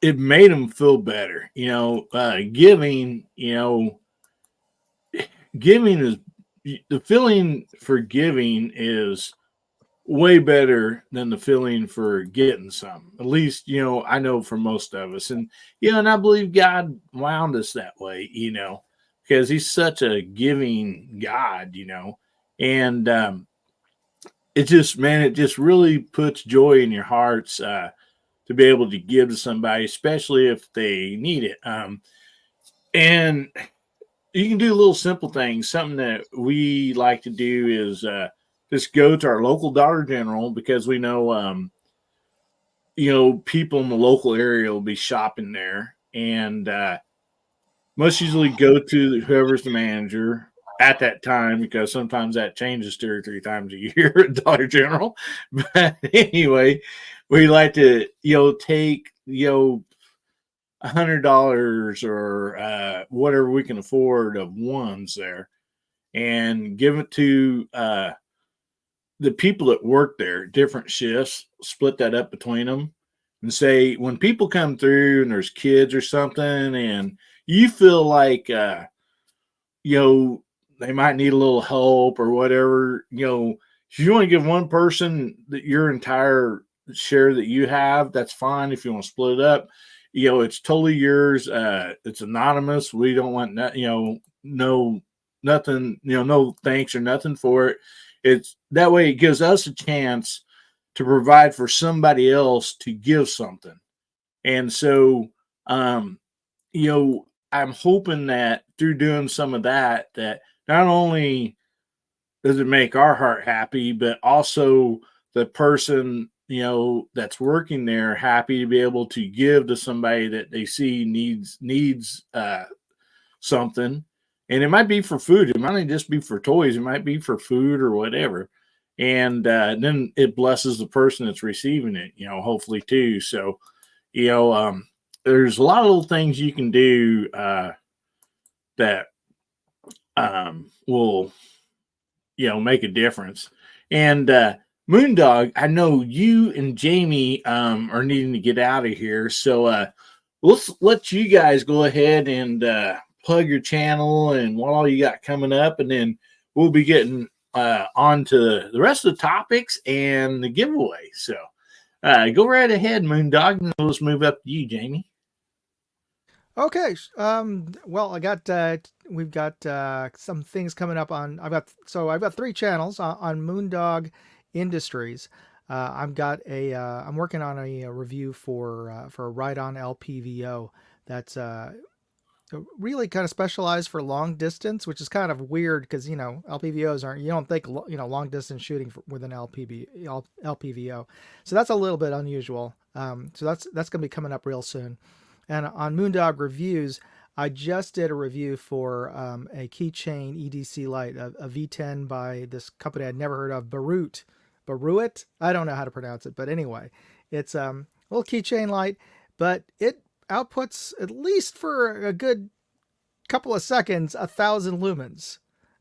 it made them feel better. Giving, giving is the feeling for giving is way better than the feeling for getting some. At least, I know for most of us. And, and I believe God wound us that way, because he's such a giving God, and it just really puts joy in your hearts to be able to give to somebody, especially if they need it. And you can do little simple things. Something that we like to do is just go to our local Dollar General, because we know, people in the local area will be shopping there, and most usually go to whoever's the manager at that time, because sometimes that changes 2 or 3 times a year at Dollar General. But anyway, we like to, take, $100 or whatever we can afford of ones there, and give it to the people that work there, different shifts, split that up between them, and say, when people come through and there's kids or something, and you feel like, they might need a little help or whatever, if you want to give one person your entire share that you have, that's fine. If you want to split it up, it's totally yours. It's anonymous. We don't want no nothing, no thanks or nothing for it. It's that way it gives us a chance to provide for somebody else to give something. And so, I'm hoping that through doing some of that not only does it make our heart happy, but also the person, that's working there happy to be able to give to somebody that they see needs something. And it might be for food. It might not just be for toys. It might be for food or whatever. And then it blesses the person that's receiving it, hopefully too. So, there's a lot of little things you can do that will, make a difference. And Moondog, I know you and Jamie are needing to get out of here, so let's let you guys go ahead and plug your channel and what all you got coming up, and then we'll be getting on to the rest of the topics and the giveaway. So go right ahead, Moondog, and let's move up to you, Jamie. Okay. Well, we've got some things coming up on. I've got 3 channels on Moondog Industries. I'm working on a review for a ride-on LPVO that's really kind of specialized for long distance, which is kind of weird because LPVOs aren't. You don't think long distance shooting with an LPVO, so that's a little bit unusual. So that's going to be coming up real soon. And on Moondog Reviews, I just did a review for a keychain EDC light, a V10 by this company I'd never heard of, Baruit. I don't know how to pronounce it, but anyway, it's a little keychain light, but it outputs, at least for a good couple of seconds, 1,000 lumens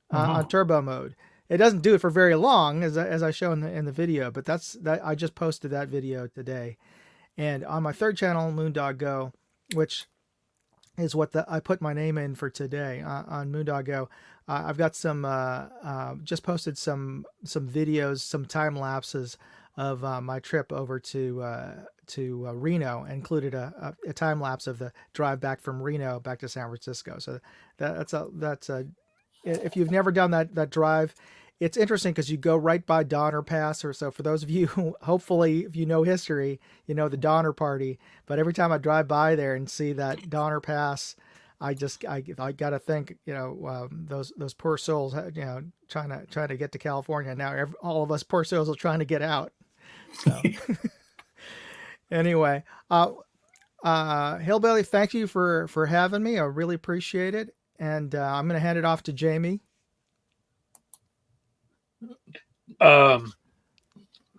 on turbo mode. It doesn't do it for very long, as I show in the video, but I just posted that video today. And on my 3rd channel, Moondog Go, which is what I put my name in for today on Moondog Go. I've got just posted some videos, some time lapses of my trip over to Reno, included a time lapse of the drive back from Reno back to San Francisco. So that's if you've never done that drive, it's interesting because you go right by Donner Pass, or so. For those of you who, hopefully, if you know history, you know the Donner Party. But every time I drive by there and see that Donner Pass, I got to think, those poor souls, trying to get to California. Now all of us poor souls are trying to get out. So anyway, Hillbilly, thank you for having me. I really appreciate it. And I'm going to hand it off to Jamie.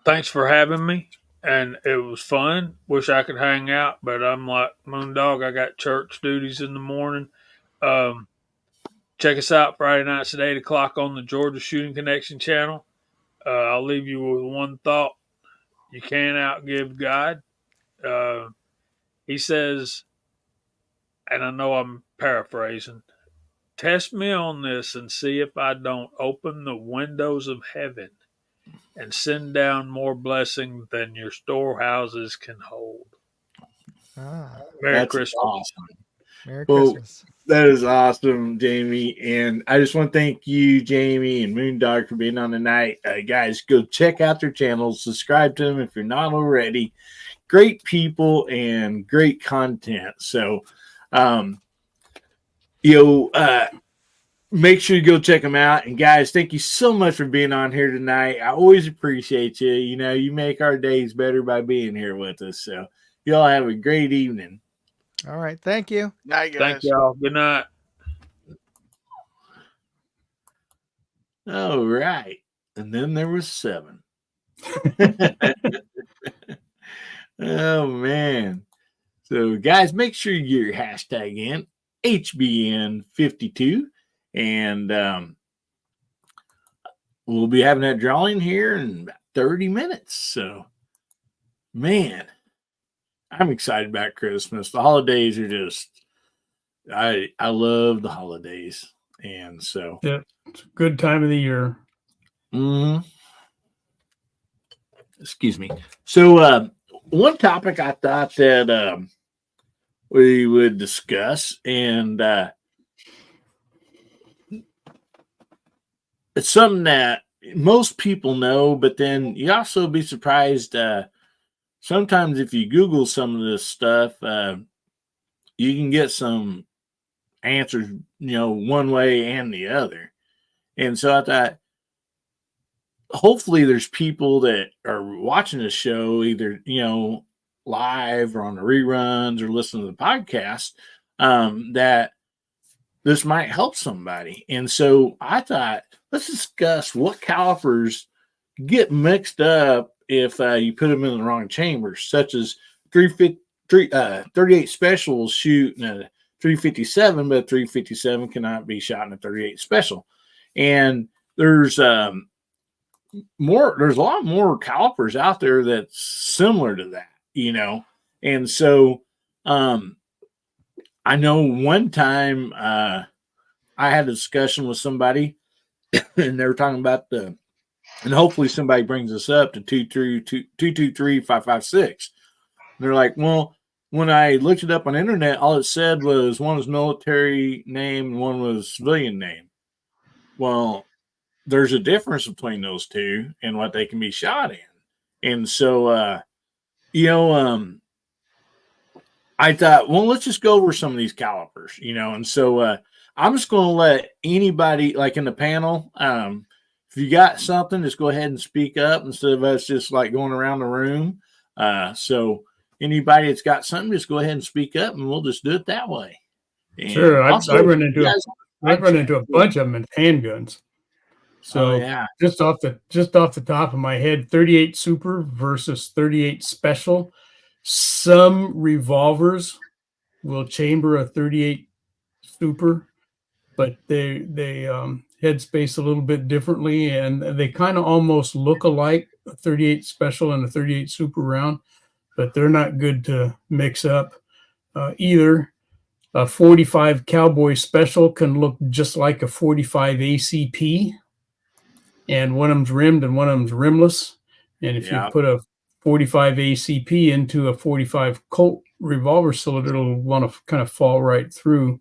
Thanks for having me, and it was fun. Wish I could hang out, but I'm like Moondog. I got church duties in the morning. Check us out Friday nights at 8 o'clock on the Georgia Shooting Connection channel. I'll leave you with one thought: you can't outgive God. He says, and I know I'm paraphrasing, test me on this and see if I don't open the windows of heaven and send down more blessing than your storehouses can hold. Merry Christmas. Awesome. Merry Christmas. That is awesome, Jamie. And I just want to thank you, Jamie and Moondog, for being on tonight. Guys, go check out their channels. Subscribe to them if you're not already. Great people and great content. So, make sure you go check them out. And guys, thank you so much for being on here tonight. I always appreciate you. You make our days better by being here with us. So y'all have a great evening. All right. Thank you. Night, guys. Thank y'all. Good night. All right. And then there was 7. Oh, man. So guys, make sure you're hashtag in HBN52. And we'll be having that drawing here in about 30 minutes. So, man, I'm excited about Christmas. The holidays are just, I love the holidays. And so. Yeah, it's a good time of the year. Excuse me. So, one topic I thought that we would discuss, and it's something that most people know, but then you also be surprised. Sometimes if you Google some of this stuff, you can get some answers, one way and the other. And so I thought, hopefully there's people that are watching this show, either, live or on the reruns or listen to the podcast, that this might help somebody. And so I thought, let's discuss what calipers get mixed up if you put them in the wrong chambers, such as 38 specials shooting a 357, but 357 cannot be shot in a 38 special. And there's there's a lot more calipers out there that's similar to that, And so I know one time I had a discussion with somebody and they were talking about and hopefully somebody brings this up to 223-556. They're like, well, when I looked it up on the internet, all it said was one was military name and one was civilian name. Well, there's a difference between those two and what they can be shot in. And so, I thought, well, let's just go over some of these calipers, And so I'm just going to let anybody, like in the panel, if you got something, just go ahead and speak up instead of us just like going around the room. So anybody that's got something, just go ahead and speak up, and we'll just do it that way. And sure, also, I've run into a bunch of them in handguns. So just off the top of my head, 38 Super versus 38 Special. Some revolvers will chamber a 38 Super, but they headspace a little bit differently, and they kind of almost look alike, a 38 Special and a 38 Super round, but they're not good to mix up either. A 45 Cowboy Special can look just like a 45 ACP, and one of them's rimmed and one of them's rimless. And if you put a 45 ACP into a 45 Colt revolver cylinder, it'll want to kind of fall right through.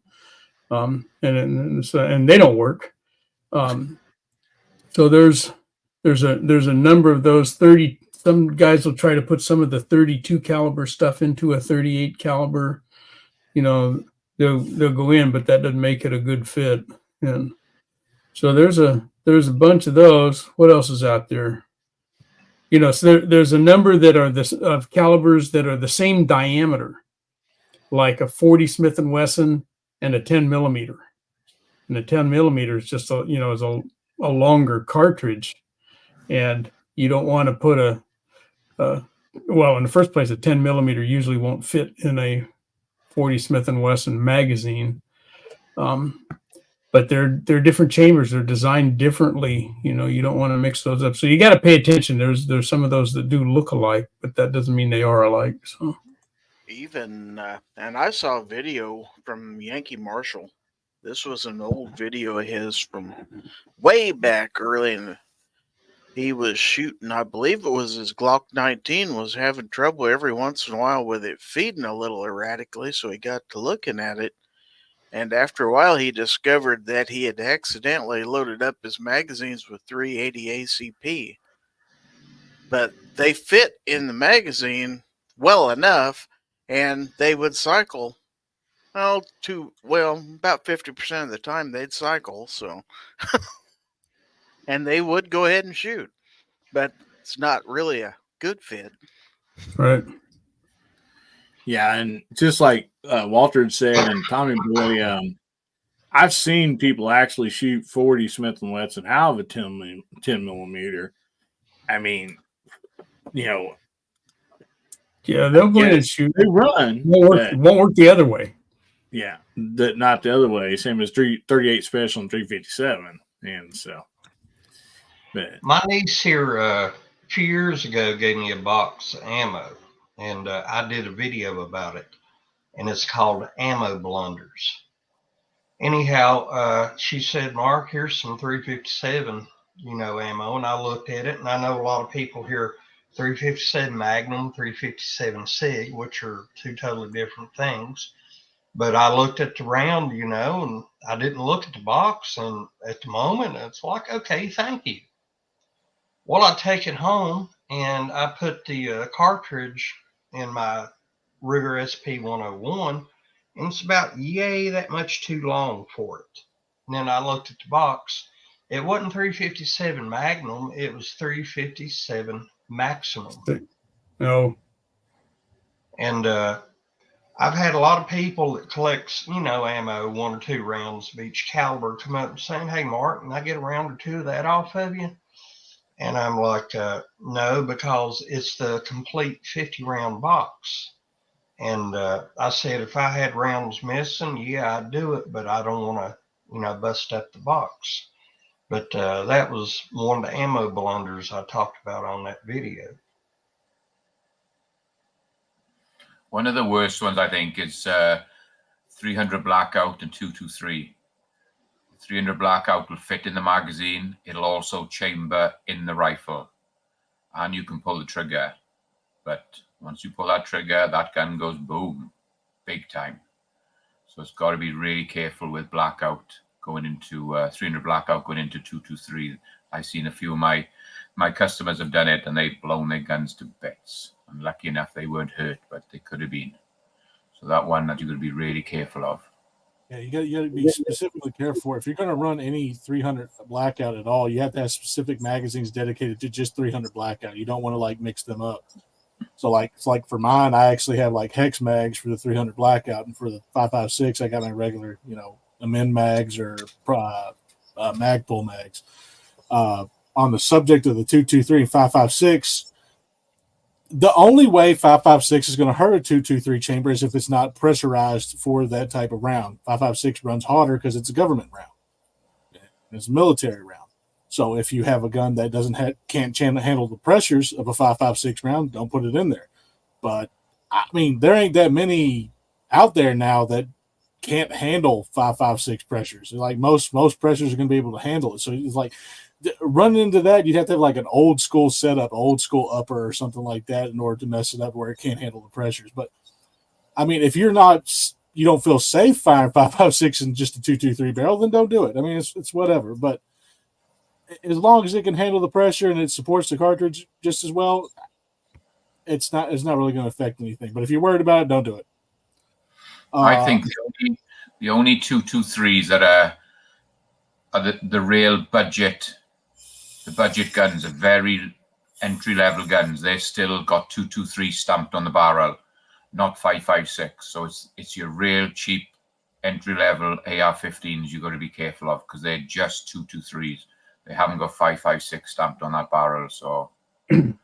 And they don't work. So there's a number of those 30. Some guys will try to put some of the 32 caliber stuff into a 38 caliber. They'll go in, but that doesn't make it a good fit. And so there's a bunch of those. What else is out there? So there's a number that are of calibers that are the same diameter, like a 40 Smith & Wesson and a 10 millimeter. And the 10 millimeter is just is a longer cartridge, and you don't want to put well, in the first place, a 10 millimeter usually won't fit in a 40 Smith & Wesson magazine. But they're different chambers. They're designed differently. You don't want to mix those up. So you got to pay attention. There's some of those that do look alike, but that doesn't mean they are alike. So even and I saw a video from Yankee Marshall. This was an old video of his from way back early, and he was shooting. I believe it was his Glock 19 was having trouble every once in a while with it feeding a little erratically. So he got to looking at it. And after a while, he discovered that he had accidentally loaded up his magazines with 380 ACP. But they fit in the magazine well enough, and they would cycle. About 50% of the time they'd cycle. So, and they would go ahead and shoot, but it's not really a good fit. Right. Yeah, and just like Walter had said, and Tommy Boy, I've seen people actually shoot 40 Smith & Wesson out of a 10 millimeter. I mean, yeah, they'll go in and shoot. They run. Won't work the other way. Yeah, not the other way. Same as 38 Special and 357. And so, but my niece here a few years ago gave me a box of ammo, and I did a video about it, and it's called Ammo Blunders. Anyhow, she said, Mark, here's some 357, ammo. And I looked at it, and I know a lot of people hear 357 Magnum, 357 SIG, which are two totally different things. But I looked at the round, and I didn't look at the box. And at the moment, it's like, okay, thank you. Well, I take it home, and I put the cartridge in my Ruger SP-101, and it's about that much too long for it. And then I looked at the box. It wasn't 357 Magnum. It was 357 Maximum. No. And I've had a lot of people that collects, ammo, 1 or 2 rounds of each caliber come up saying, hey, Mark, can I get a round or 2 of that off of you? And I'm like, no, because it's the complete 50 round box. And I said, if I had rounds missing, yeah, I'd do it, but I don't want to, bust up the box. But that was one of the ammo blunders I talked about on that video. One of the worst ones, I think, is 300 blackout and 223. 300 blackout will fit in the magazine. It'll also chamber in the rifle, and you can pull the trigger. But once you pull that trigger, that gun goes boom, big time. So it's got to be really careful with blackout going into 300 blackout going into 223. I've seen a few of my customers have done it, and they've blown their guns to bits. And lucky enough, they weren't hurt, but they could have been. So that one that you're going to be really careful of. Yeah, you got to be specifically careful for it. If you're going to run any 300 blackout at all, you have to have specific magazines dedicated to just 300 blackout. You don't want to like mix them up. So it's like for mine, I actually have like hex mags for the 300 blackout, and for the 5.56, I got my regular, amend mags or mag pull mags. On the subject of the 223 and 5.56, the only way 5.56 is going to hurt a 223 chamber is if it's not pressurized for that type of round. 5.56 runs hotter because it's a government round. It's a military round. So if you have a gun that can't handle the pressures of a 5.56 round, don't put it in there. But I mean, there ain't that many out there now that can't handle 5.56 pressures. Like most pressures are going to be able to handle it. So it's like running into that, you'd have to have like an old school setup, old school upper or something like that in order to mess it up where it can't handle the pressures. But I mean, if you don't feel safe firing 5.56 in just a 223 barrel, then don't do it. I mean, it's whatever. But as long as it can handle the pressure and it supports the cartridge just as well, it's not really going to affect anything. But if you're worried about it, don't do it. I think the only 223s that are the real budget. The budget guns are very entry-level guns. They've still got 223 stamped on the barrel, not 5.56. So it's your real cheap entry-level AR-15s you've got to be careful of, because they're just 223s. They haven't got 5.56 stamped on that barrel. So I'm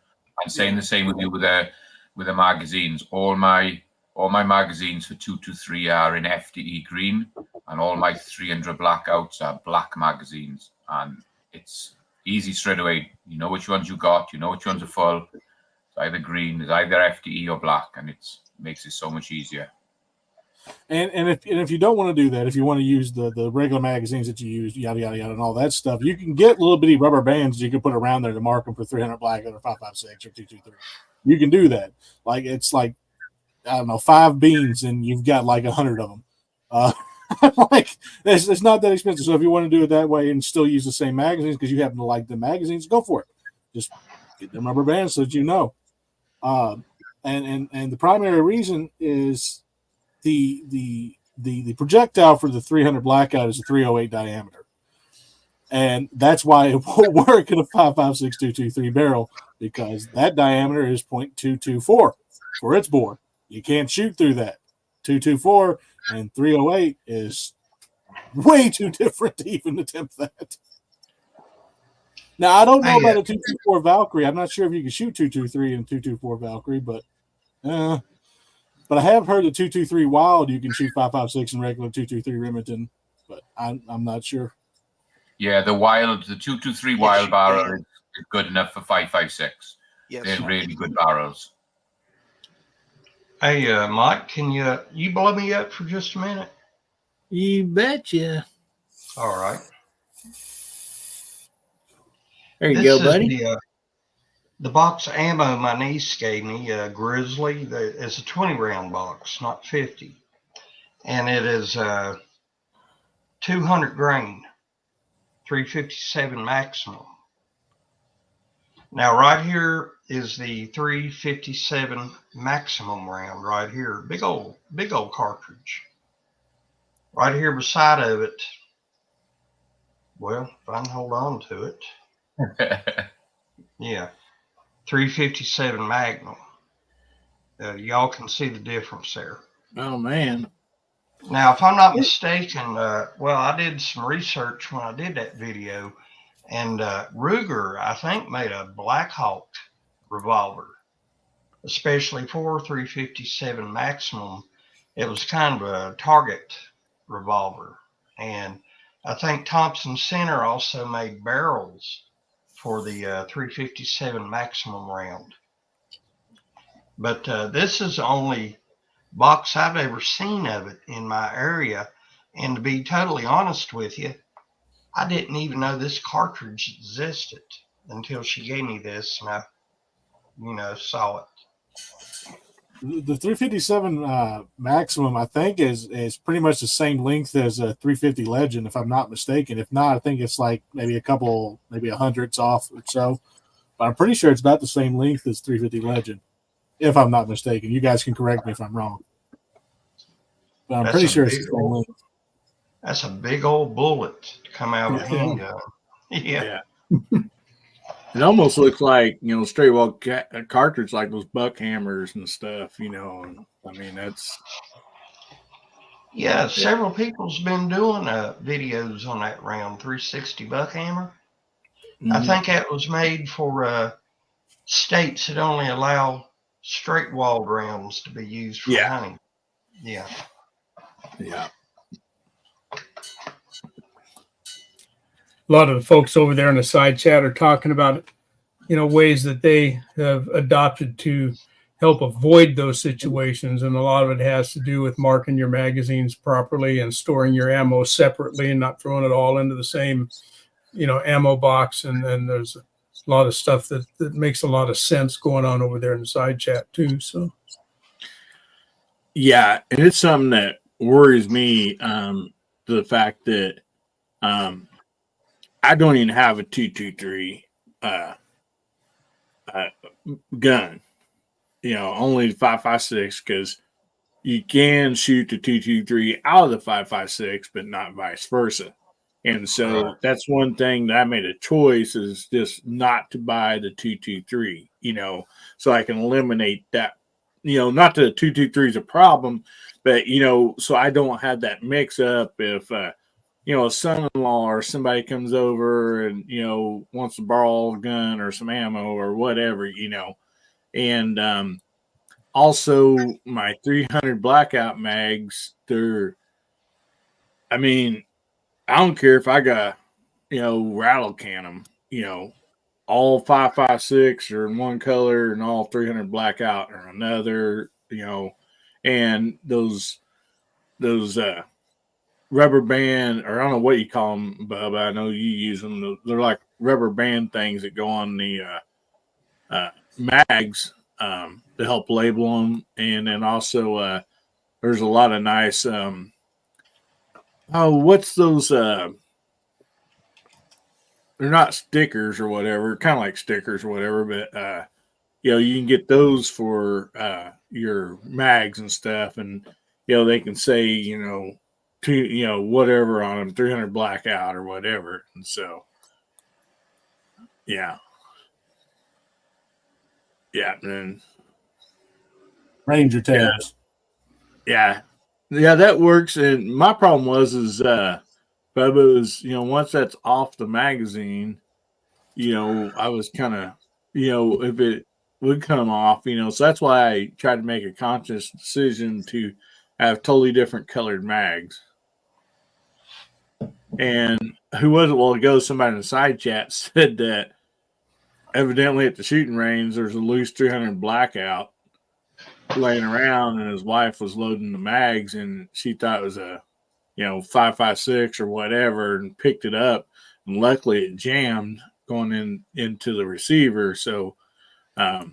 saying the same with you with the magazines. All my magazines for 223 are in FDE green, and all my 300 blackouts are black magazines, and it's easy straight away. You know which ones you got. You know which ones are full. It's either green, it's either FDE or black, and it makes it so much easier. And if you don't want to do that, if you want to use the regular magazines that you use, yada yada yada, and all that stuff, you can get little bitty rubber bands you can put around there to mark them for 300 blackout or 5.56 or 223. You can do that. Like it's like, I don't know, 5 beans and you've got like 100 of them. Like it's not that expensive. So if you want to do it that way and still use the same magazines because you happen to like the magazines, go for it. Just get them rubber bands so that you know. And the primary reason is the projectile for the 300 blackout is a 308 diameter, and that's why it won't work in a 5.56 223 barrel, because that diameter is 0.224 for its bore. You can't shoot through that. 224 and 308 is way too different to even attempt that. Now, I don't know about a 224 Valkyrie. I'm not sure if you can shoot 223 and 224 Valkyrie, but I have heard the 223 Wild you can shoot 5.56 and regular 223 Remington, but I'm not sure. Yeah, the 223 Wild barrel is good enough for 5.56. Yes. They're really good barrels. Hey, Mike, can you blow me up for just a minute? You betcha. All right. There you go, buddy. The box of ammo my niece gave me, Grizzly. It's a 20-round box, not 50. And it is 200 grain, 357 maximum. Now, right here is the 357 maximum round right here. Big old cartridge. Right here beside of it, well, if I can hold on to it. Yeah. 357 Magnum. Y'all can see the difference there. Oh, man. Now, if I'm not mistaken, I did some research when I did that video, and Ruger, I think, made a Black Hawk revolver. especially for 357 maximum. It was kind of a target revolver. And I think Thompson Center also made barrels for the 357 maximum round. But this is the only box I've ever seen of it in my area. And to be totally honest with you, I didn't even know this cartridge existed until she gave me this and I, saw it. The 357 maximum, I think, is pretty much the same length as a 350 Legend, if I'm not mistaken. If not, I think it's like maybe maybe 100s off or so. But I'm pretty sure it's about the same length as 350 Legend, if I'm not mistaken. You guys can correct me if I'm wrong. But I'm pretty sure it's the same length. That's a big old bullet to come out of a handgun. Yeah. It almost looks like, straight wall cartridge, like those buck hammers and stuff, And, I mean, that's. Yeah, several people's been doing videos on that round, 360 buck hammer. Mm-hmm. I think that was made for states that only allow straight walled rounds to be used for hunting. Yeah. Yeah. A lot of the folks over there in the side chat are talking about, ways that they have adopted to help avoid those situations. And a lot of it has to do with marking your magazines properly and storing your ammo separately and not throwing it all into the same, ammo box. And then there's a lot of stuff that makes a lot of sense going on over there in the side chat too. So. Yeah. And it's something that worries me, the fact that, I don't even have a 223 gun, only 5.56, because you can shoot the 223 out of the 5.56, but not vice versa. And so that's one thing that I made a choice, is just not to buy the 223, so I can eliminate that. Not that the 223 is a problem, but so I don't have that mix up if a son-in-law or somebody comes over and, wants to borrow a gun or some ammo or whatever, and also my 300 blackout mags, I don't care if I got, rattle can them, all 5.56 or in one color and all 300 blackout or another, and those rubber band, or I don't know what you call them, Bub. I know you use them. They're like rubber band things that go on the mags to help label them. And then also there's a lot of nice what's those they're not stickers or whatever, kind of like stickers or whatever, but you can get those for your mags and stuff, and they can say whatever on them, 300 blackout or whatever. And so, yeah. And Ranger tabs. Yeah, that works. And my problem is Bubba, is, once that's off the magazine, I was kind of, if it would come off, so that's why I tried to make a conscious decision to have totally different colored mags. And who was it a while ago? Somebody in the side chat said that evidently at the shooting range, there's a loose 300 blackout laying around, and his wife was loading the mags, and she thought it was a, 5.56 or whatever, and picked it up. And luckily it jammed going into the receiver. So, there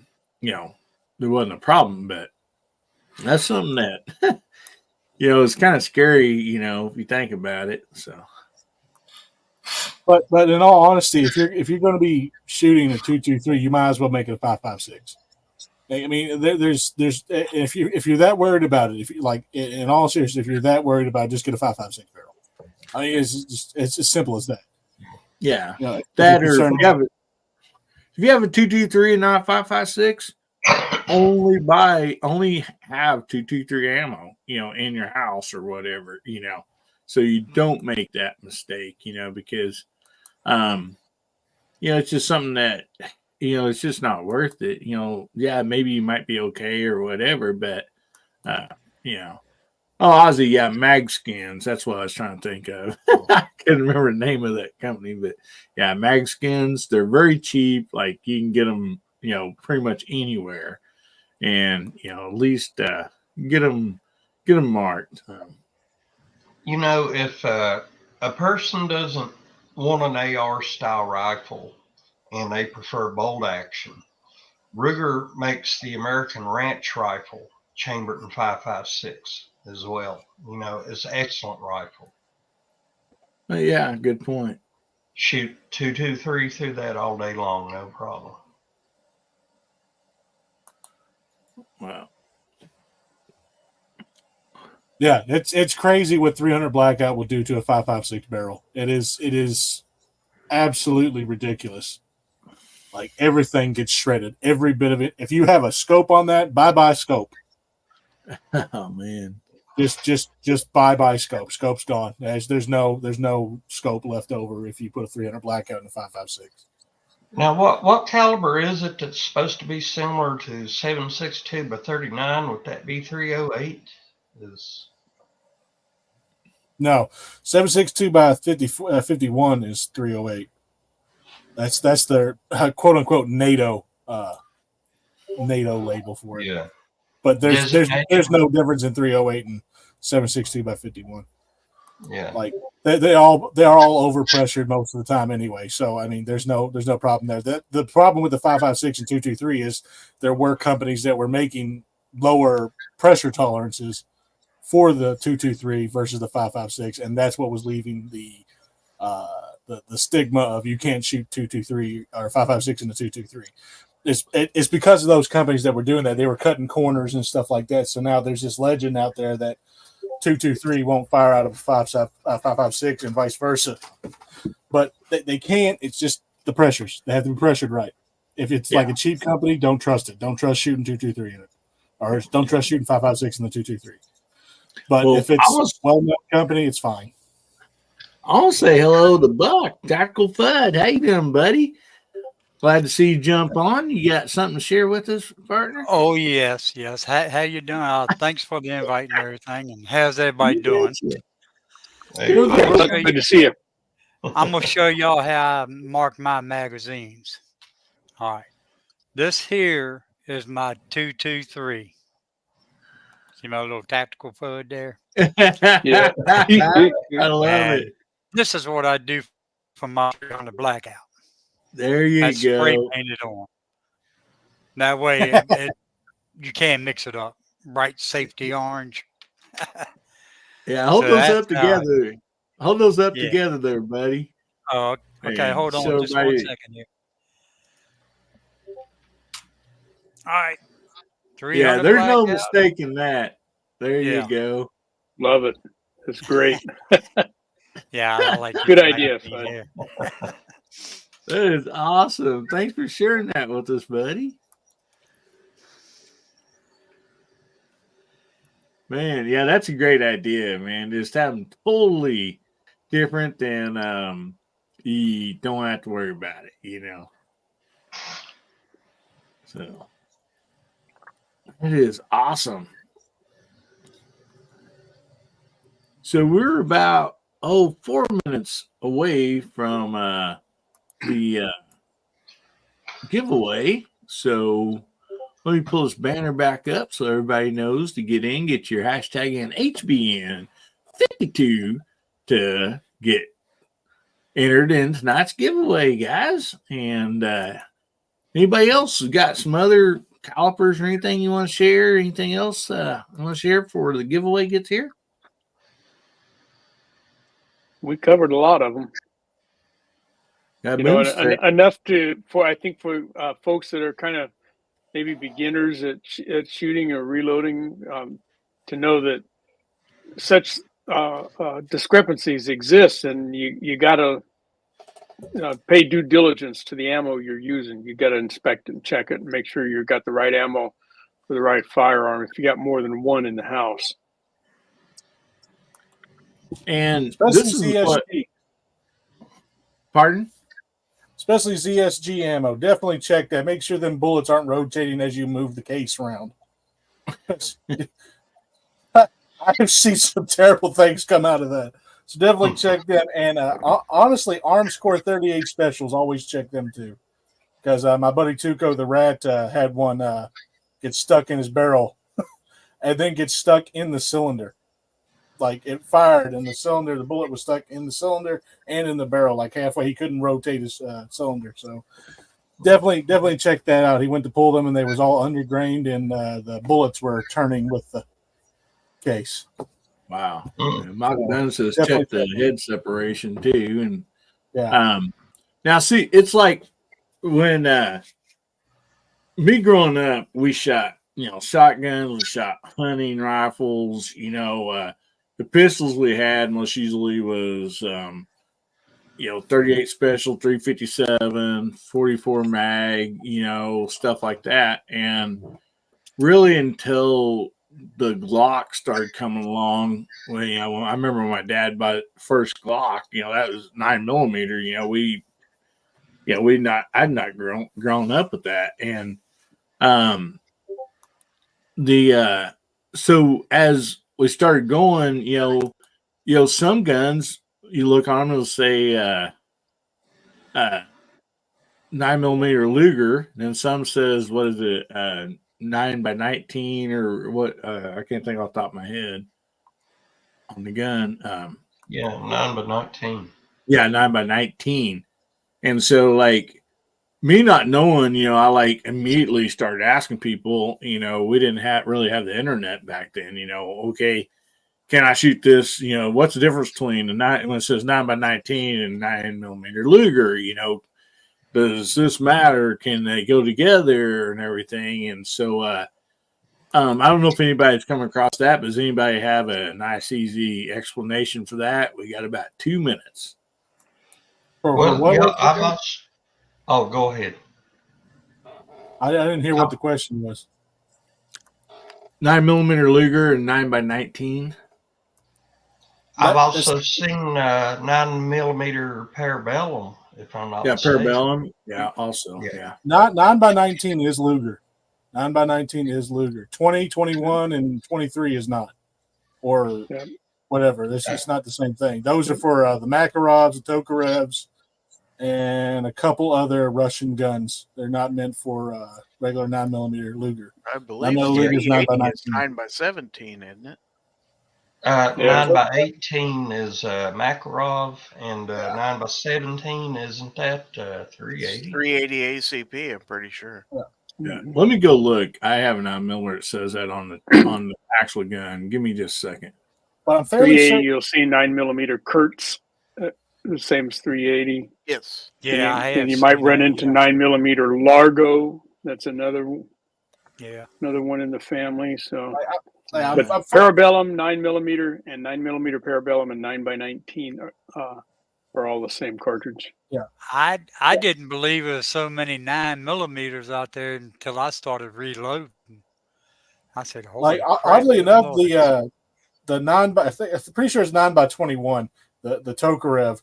wasn't a problem, but that's something that, it's kind of scary, if you think about it. So. But in all honesty, if you're going to be shooting a 223, you might as well make it a 5.56. I mean, there's if you're that worried about it, if you like, in all seriousness, if you're that worried about it, just get a 5.56 barrel. I mean, it's as simple as that. Yeah, that, or if you have a 223 and not 5.56, only have 223 ammo, in your house or whatever, so you don't make that mistake, because, it's just something that, it's just not worth it. Yeah, maybe you might be okay or whatever, but uh, you know. Oh, Ozzy, yeah, Mag Skins. That's what I was trying to think of. I couldn't remember the name of that company, but yeah, Mag Skins. They're very cheap. Like you can get them, pretty much anywhere, and at least get them marked. If a person doesn't want an AR style rifle and they prefer bolt action, Ruger makes the American Ranch rifle, chambered in 5.56 as well. It's an excellent rifle. Yeah, good point. Shoot 223 through that all day long, no problem. Wow. Yeah, it's crazy what 300 blackout will do to a 5.56 barrel. It is absolutely ridiculous. Like everything gets shredded, every bit of it. If you have a scope on that, bye scope. Oh man, just bye scope. Scope's gone. There's no scope left over if you put a 300 blackout in a 5.56. Now, what caliber is it that's supposed to be similar to 7.62 by 39? Would that be 308? No, 7.62 by 51 is 308. That's their quote unquote NATO label for it. Yeah. But there's no difference in 308 and 7.62 by 51. Yeah. Like they're all overpressured most of the time anyway. So I mean, there's no problem there. The problem with the 5.56 and 223 is there were companies that were making lower pressure tolerances for the 223 versus the 5.56, and that's what was leaving the stigma of you can't shoot 223 or 5.56 in the 223. It's because of those companies that were doing that. They were cutting corners and stuff like that. So now there's this legend out there that 223 won't fire out of a 5.56 and vice versa. But they can't. It's just the pressures. They have to be pressured right. If it's like a cheap company, don't trust it. Don't trust shooting 223 in it, or don't trust shooting 5.56 in the 223. But if it's a well-known company, it's fine. I'll say hello to Buck, Tactical Fud. How you doing, buddy? Glad to see you jump on. You got something to share with us, partner? Oh, yes. How you doing? Thanks for the invite and everything. And how's everybody doing? Hey, good to see you. I'm going to show y'all how I mark my magazines. All right. This here is my 223. See my little tactical Fud there? Yeah. I love it. This is what I do for my on the blackout. There you That's go. spray painted on. That way you can't mix it up. Bright safety orange. Yeah, hold those up together. Hold those up together there, buddy. Oh, okay. Man, hold on just 1 second here. All right. Yeah, there's no mistaking that. There you go. Love it. It's great. Yeah, I like good idea, Fud. That is awesome. Thanks for sharing that with us, buddy. Man, yeah, that's a great idea, man. Just have them totally different and you don't have to worry about it, So it is awesome. So we're about 4 minutes away from the giveaway. So let me pull this banner back up so everybody knows to get in. Get your hashtag in HBN52 to get entered in tonight's giveaway, guys. And anybody else got some other calipers or anything you want to share? Anything else you want to share before the giveaway gets here? We covered a lot of them. Enough for folks that are kind of maybe beginners at shooting or reloading to know that such discrepancies exist, and you got to pay due diligence to the ammo you're using. You got to inspect and check it and make sure you've got the right ammo for the right firearm if you got more than one in the house. And especially this is CSG. what. Pardon? especially ZSG ammo. Definitely check that. Make sure them bullets aren't rotating as you move the case around. I've seen some terrible things come out of that. So definitely check them. And honestly, Arms Corps 38 specials, always check them too. Because my buddy Tuco the Rat had one get stuck in his barrel and then get stuck in the cylinder. Like it fired in the cylinder. The bullet was stuck in the cylinder and in the barrel, like halfway. He couldn't rotate his cylinder. So definitely check that out. He went to pull them and they was all undergrained and the bullets were turning with the case. Wow. Michael Dunn says check the head separation too. And yeah. Now see, it's like when me growing up, we shot, shotguns, we shot hunting rifles, the pistols we had most usually was 38 special, 357, 44 mag, stuff like that. And really until the Glock started coming along, I remember when my dad bought the first Glock, that was 9mm, I'd not grown up with that. And so as we started going, some guns you look on them, it'll say 9mm Luger, and some says, what is it, 9x19 or what? I can't think off the top of my head on the gun. 9x19. Yeah, 9x19. And so, like, me not knowing, I like immediately started asking people, we didn't really have the internet back then, okay, can I shoot this? What's the difference between when it says 9x19 and 9mm Luger, does this matter? Can they go together and everything? And so, I don't know if anybody's come across that, but does anybody have a nice, easy explanation for that? We got about 2 minutes. Well, Oh, go ahead. I didn't hear what the question was. 9mm Luger and 9x19. I've also seen 9mm Parabellum, if I'm not mistaken. Parabellum. Yeah, also. Yeah. 9x19 is Luger. 9x19 is Luger. 20, 21, and 23 is not. Or whatever. It's not the same thing. Those are for the Makarovs, the Tokarevs, and a couple other Russian guns. They're not meant for regular 9mm Luger. I believe Luger's 9x19. 9x17, isn't it? 9x18 is Makarov, and 9x17 isn't that 380? 380 ACP, I'm pretty sure. Yeah. Let me go look. I have an 9mm that says that on the actual gun. Give me just a second. But I'm fairly 380, certain you'll see 9mm Kurtz, the same as 380. Yes. Yeah, and you might run into 9mm Largo. That's another one in the family. So, but Parabellum, 9mm, and 9mm Parabellum, and 9x19 are all the same cartridge. Yeah, I didn't believe there was so many 9mm out there until I started reloading. I said, "Holy crap, oddly enough, Lord." the 9x, I'm pretty sure it's 9x21. The Tokarev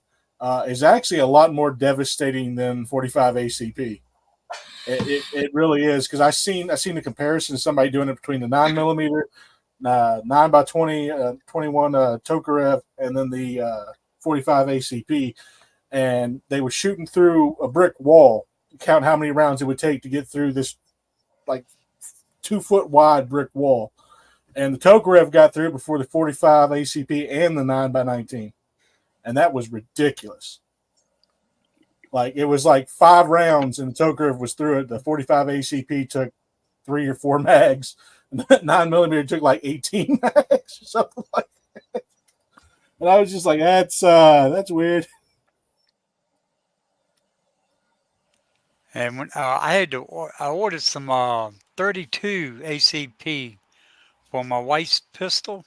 is actually a lot more devastating than 45 ACP. It really is, because I seen the comparison of somebody doing it between the 9mm, 9x20, 21 Tokarev, and then the 45 ACP, and they were shooting through a brick wall. Count how many rounds it would take to get through this like 2 foot wide brick wall, and the Tokarev got through before the 45 ACP and the 9x19, and that was ridiculous. Like it was like 5 rounds, and the Tokarev was through it. The 45 ACP took 3 or 4 mags, and the 9mm took like 18 mags or something like that. And I was just like, that's weird. And when I ordered some 32 ACP for my wife's pistol,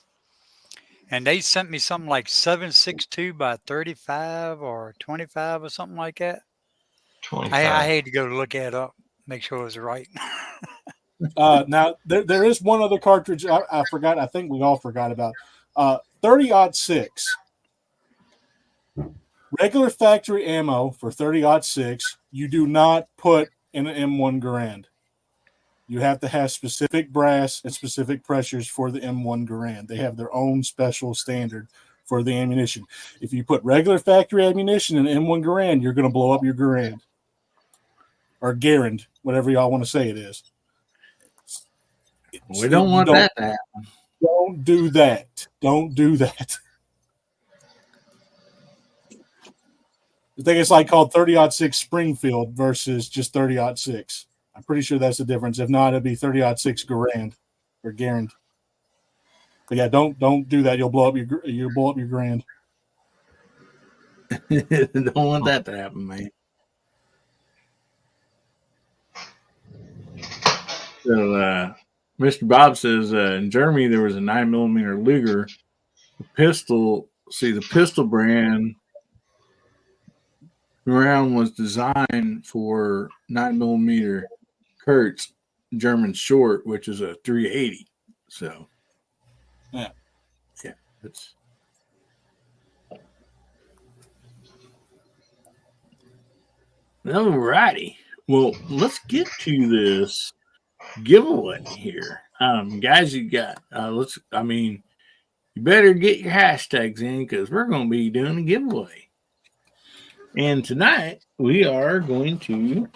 and they sent me something like 7.62 by 35 or 25 or something like that. 25. I had to go look that up, make sure it was right. Now there is one other cartridge I forgot. I think we all forgot about. 30-06 regular factory ammo for 30-06, you do not put in an M1 Garand. You have to have specific brass and specific pressures for the M1 Garand. They have their own special standard for the ammunition. If you put regular factory ammunition in an M1 Garand, you're going to blow up your Garand. Or Garand, whatever y'all want to say it is. We don't want that to happen. Don't do that. Don't do that. I think it's like called 30-06 Springfield versus just 30-06. I'm pretty sure that's the difference. If not, it'd be 30-06 Garand or Garand. But yeah, don't do that. You'll blow up your Garand. Don't want that to happen, man. So Mr. Bob says in Germany there was a 9mm Luger pistol. See, the pistol brand round was designed for 9mm Kurtz German short, which is a 380. So yeah, it's alrighty. Well, let's get to this giveaway here, guys. You got you better get your hashtags in because we're going to be doing a giveaway. And tonight we are going to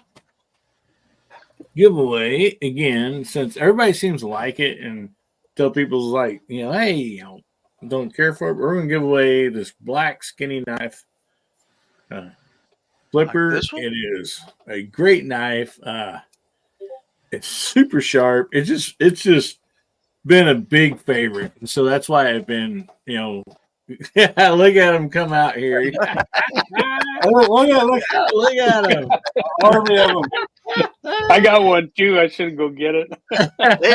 give away again, since everybody seems to like it and tell people like, hey, don't care for it. We're going to give away this black skinny knife flipper. Like this one? It is a great knife. It's super sharp. It's just been a big favorite. So that's why I've been, look at him come out here. Look at him. I got one too. I should go get it. They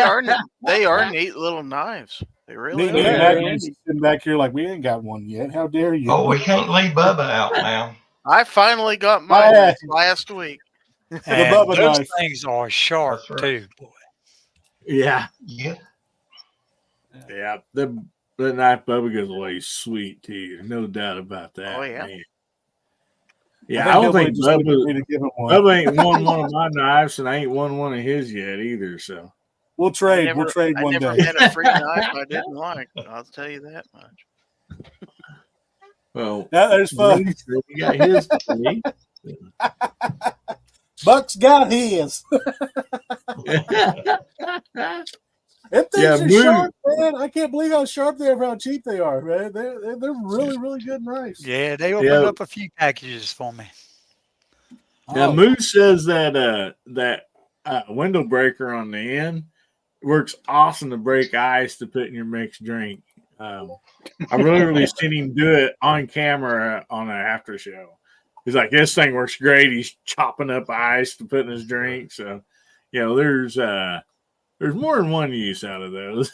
are neat little knives. They really Me and are. Matt sitting back here like we ain't got one yet. How dare you? Oh, we can't leave Bubba out now. I finally got mine last week. And Bubba those knife. things are sharp too, boy. Yeah. Yeah. Yeah. The knife Bubba goes away sweet too. No doubt about that. Oh yeah. Man. Yeah, I don't think Bubba ain't won one of my knives, and I ain't won one of his yet either. So we'll trade one day. I never had a free knife I didn't like. I'll tell you that much. Well, there's fun. He got his. Buck's got his. Them things are sharp, man. I can't believe how sharp they are, how cheap they are, man. They're really, really good knives. Yeah, they opened up a few packages for me. Now, Moose says that that window breaker on the end works awesome to break ice to put in your mixed drink. I really seen him do it on camera on an after show. He's like, this thing works great. He's chopping up ice to put in his drink. So, there's more than one use out of those.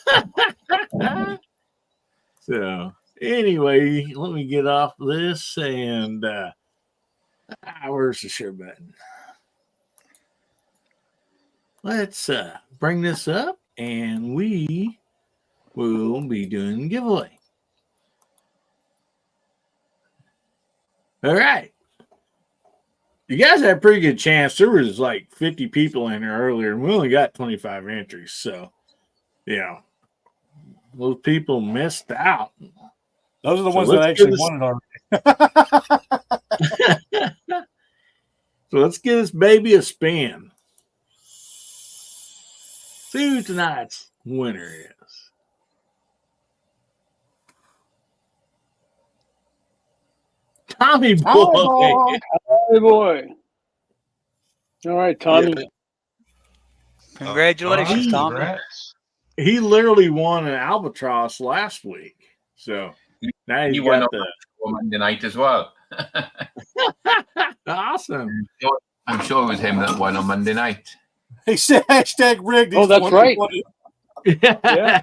So, anyway, let me get off this and where's the share button? Let's bring this up and we will be doing a giveaway. All right. You guys had a pretty good chance. There was like 50 people in here earlier, and we only got 25 entries. So, those people missed out. Those are the ones that actually won it already. So let's give this baby a spin. See who tonight's winner is. Tommy boy. Tommy boy. All right, Tommy. Yeah. Congratulations, Tommy. Congrats. He literally won an albatross last week. So now he won got on Monday night as well. Awesome. I'm sure it was him that won on Monday night. He said hashtag rigged. Oh, that's right. Yeah.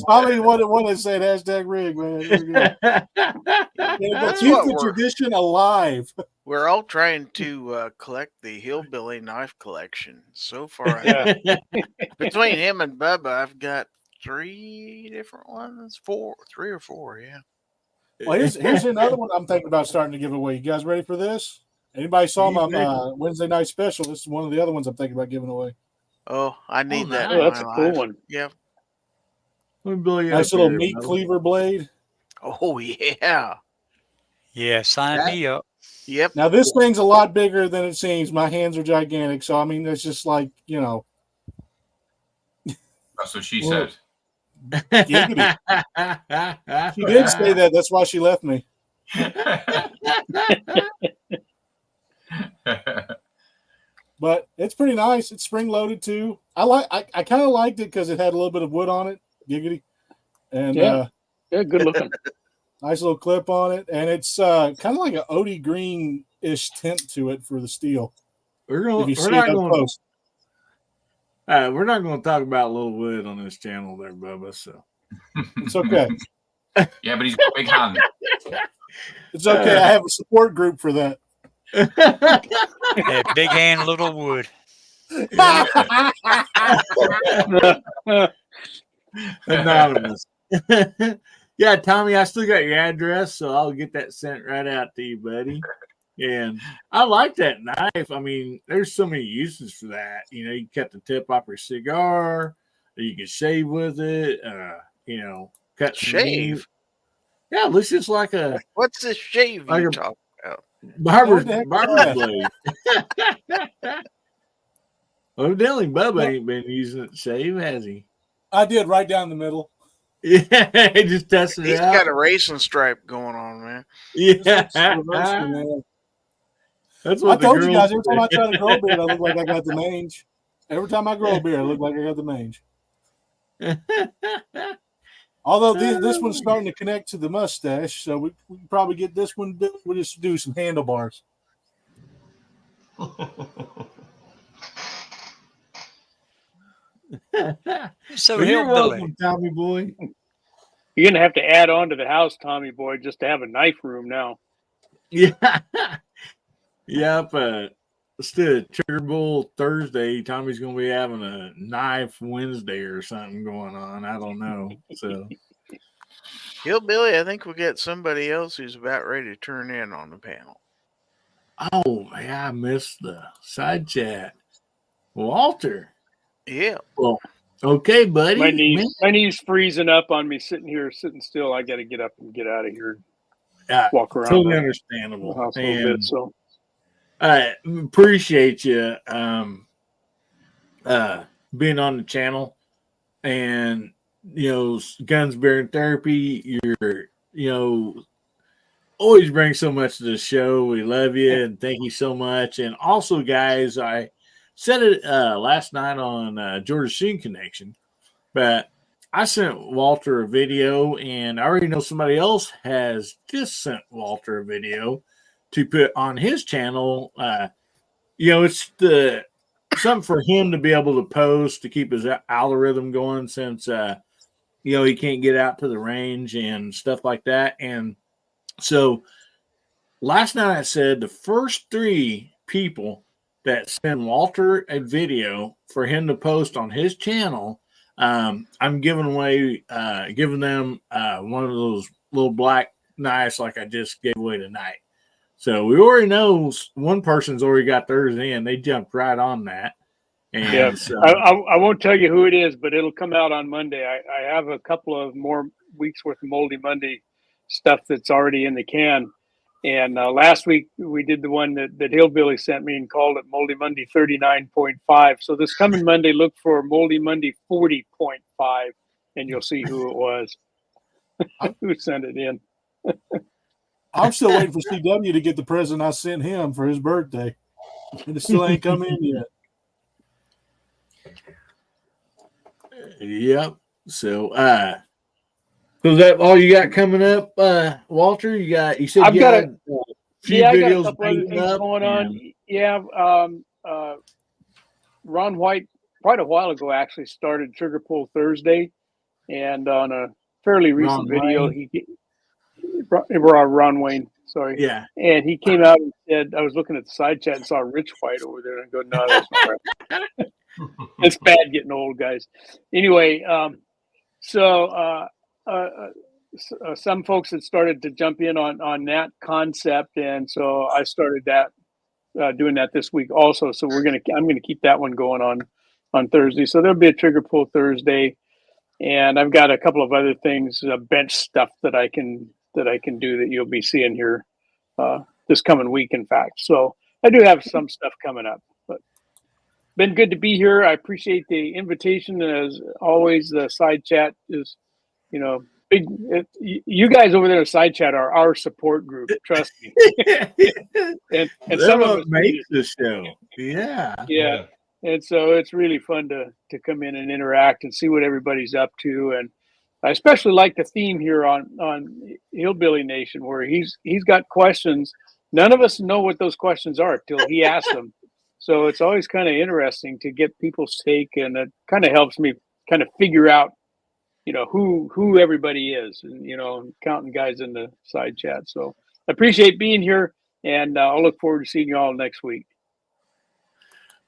Tommy one that said hashtag rigged, man. Keep the tradition alive. We're all trying to collect the Hillbilly knife collection. So far, between him and Bubba, I've got 3 different ones. 3 or 4, yeah. Well, here's another one I'm thinking about starting to give away. You guys ready for this? Anybody saw my Wednesday night special? This is one of the other ones I'm thinking about giving away. Oh, I need that. Oh, In that's my a cool life. one. Yep. Let me blow you Nice up little here, meat brother. cleaver blade. Oh yeah. Yeah, sign me up. Yep. Now this thing's a lot bigger than it seems. My hands are gigantic, so I mean, it's just like, you know. That's what she said. Giggity. She did say that. That's why she left me. But it's pretty nice. It's spring loaded too. I kind of liked it because it had a little bit of wood on it. Giggity. And Yeah, good looking. nice little clip on it. And it's kind of like an Odie Green-ish tint to it for the steel. If you see it up close. We're not going to talk about little wood on this channel there, Bubba. So it's okay. Yeah, but he's got big hands. It's okay. I have a support group for that. Yeah, big hand, little wood. Anonymous. Yeah, Tommy, I still got your address, so I'll get that sent right out to you, buddy. And I like that knife. I mean, there's so many uses for that. You know, you can cut the tip off your cigar, or you can shave with it. You know, cut some meat. Shave. Yeah, it looks just like a. What's this shave like you a talking about? barber's blade. Evidently, Bubba ain't been using it to shave, has he? I did right down the middle. Yeah, he just tested it He's out. got a racing stripe going on, man. Yeah. That's what I told you guys, girls every time I try to grow a beard, I look like I got the mange. Every time I grow a beard, I look like I got the mange. Although this one's starting to connect to the mustache, so we can probably get this one. We'll just do some handlebars. So Well, you're hillbilly. welcome, Tommy boy. You're gonna have to add on to the house, Tommy boy, just to have a knife room now. Yeah. Yep. Instead of Trigger Bull Thursday, Tommy's going to be having a knife Wednesday or something going on. I don't know. So, Hillbilly, I think we got somebody else who's about ready to turn in on the panel. oh, yeah, I missed the side chat. Walter. Yeah. Well, okay, buddy. My knees freezing up on me sitting still. I got to get up and get out of here. Walk around. Totally understandable. The house a little bit, so. I appreciate you being on the channel, and Guns, Beer, and Therapy. You're always bring so much to the show. We love you and thank you so much. And also, guys, I said it last night on Georgia Sheen Connection, but I sent Walter a video, and I already know somebody else has just sent Walter a video to put on his channel. It's something for him to be able to post to keep his algorithm going, since he can't get out to the range and stuff like that. And so last night I said the first 3 people that send Walter a video for him to post on his channel, I'm giving them one of those little black knives like I just gave away tonight. So we already know one person's already got theirs in. They jumped right on that. And yeah, so, I won't tell you who it is, but it'll come out on Monday. I have a couple of more weeks worth of Moldy Monday stuff that's already in the can. And last week we did the one that Hillbilly sent me and called it Moldy Monday 39.5. So this coming Monday, look for Moldy Monday 40.5, and you'll see who it was who sent it in. I'm still waiting for CW to get the present I sent him for his birthday. And it still ain't come in yet. Yep. So, is that all you got coming up, Walter? You said I've you got had a few I got a videos couple other made things up going and- on. Yeah, Ron White quite a while ago actually started Trigger Pull Thursday, and on a fairly recent video, Ron Wayne, sorry, yeah, and he came out and said, I was looking at the side chat and saw Rich White over there, and I go, no, that's crap. It's bad getting old, guys. Anyway, so some folks had started to jump in on that concept, and so I started doing that this week also. So I'm gonna keep that one going on Thursday. So there'll be a trigger pull Thursday, and I've got a couple of other things, bench stuff that I can do that you'll be seeing here this coming week. In fact, so I do have some stuff coming up, but been good to be here. I appreciate the invitation. As always, the side chat is, big. You guys over there, side chat, are our support group. Trust me. and That's some of what us makes the show. Yeah. yeah. And so it's really fun to come in and interact and see what everybody's up to. And I especially like the theme here on Hillbilly Nation, where he's got questions. None of us know what those questions are till he asks them. So it's always kind of interesting to get people's take, and it kind of helps me kind of figure out, who everybody is, and counting guys in the side chat. So I appreciate being here, and I'll look forward to seeing you all next week.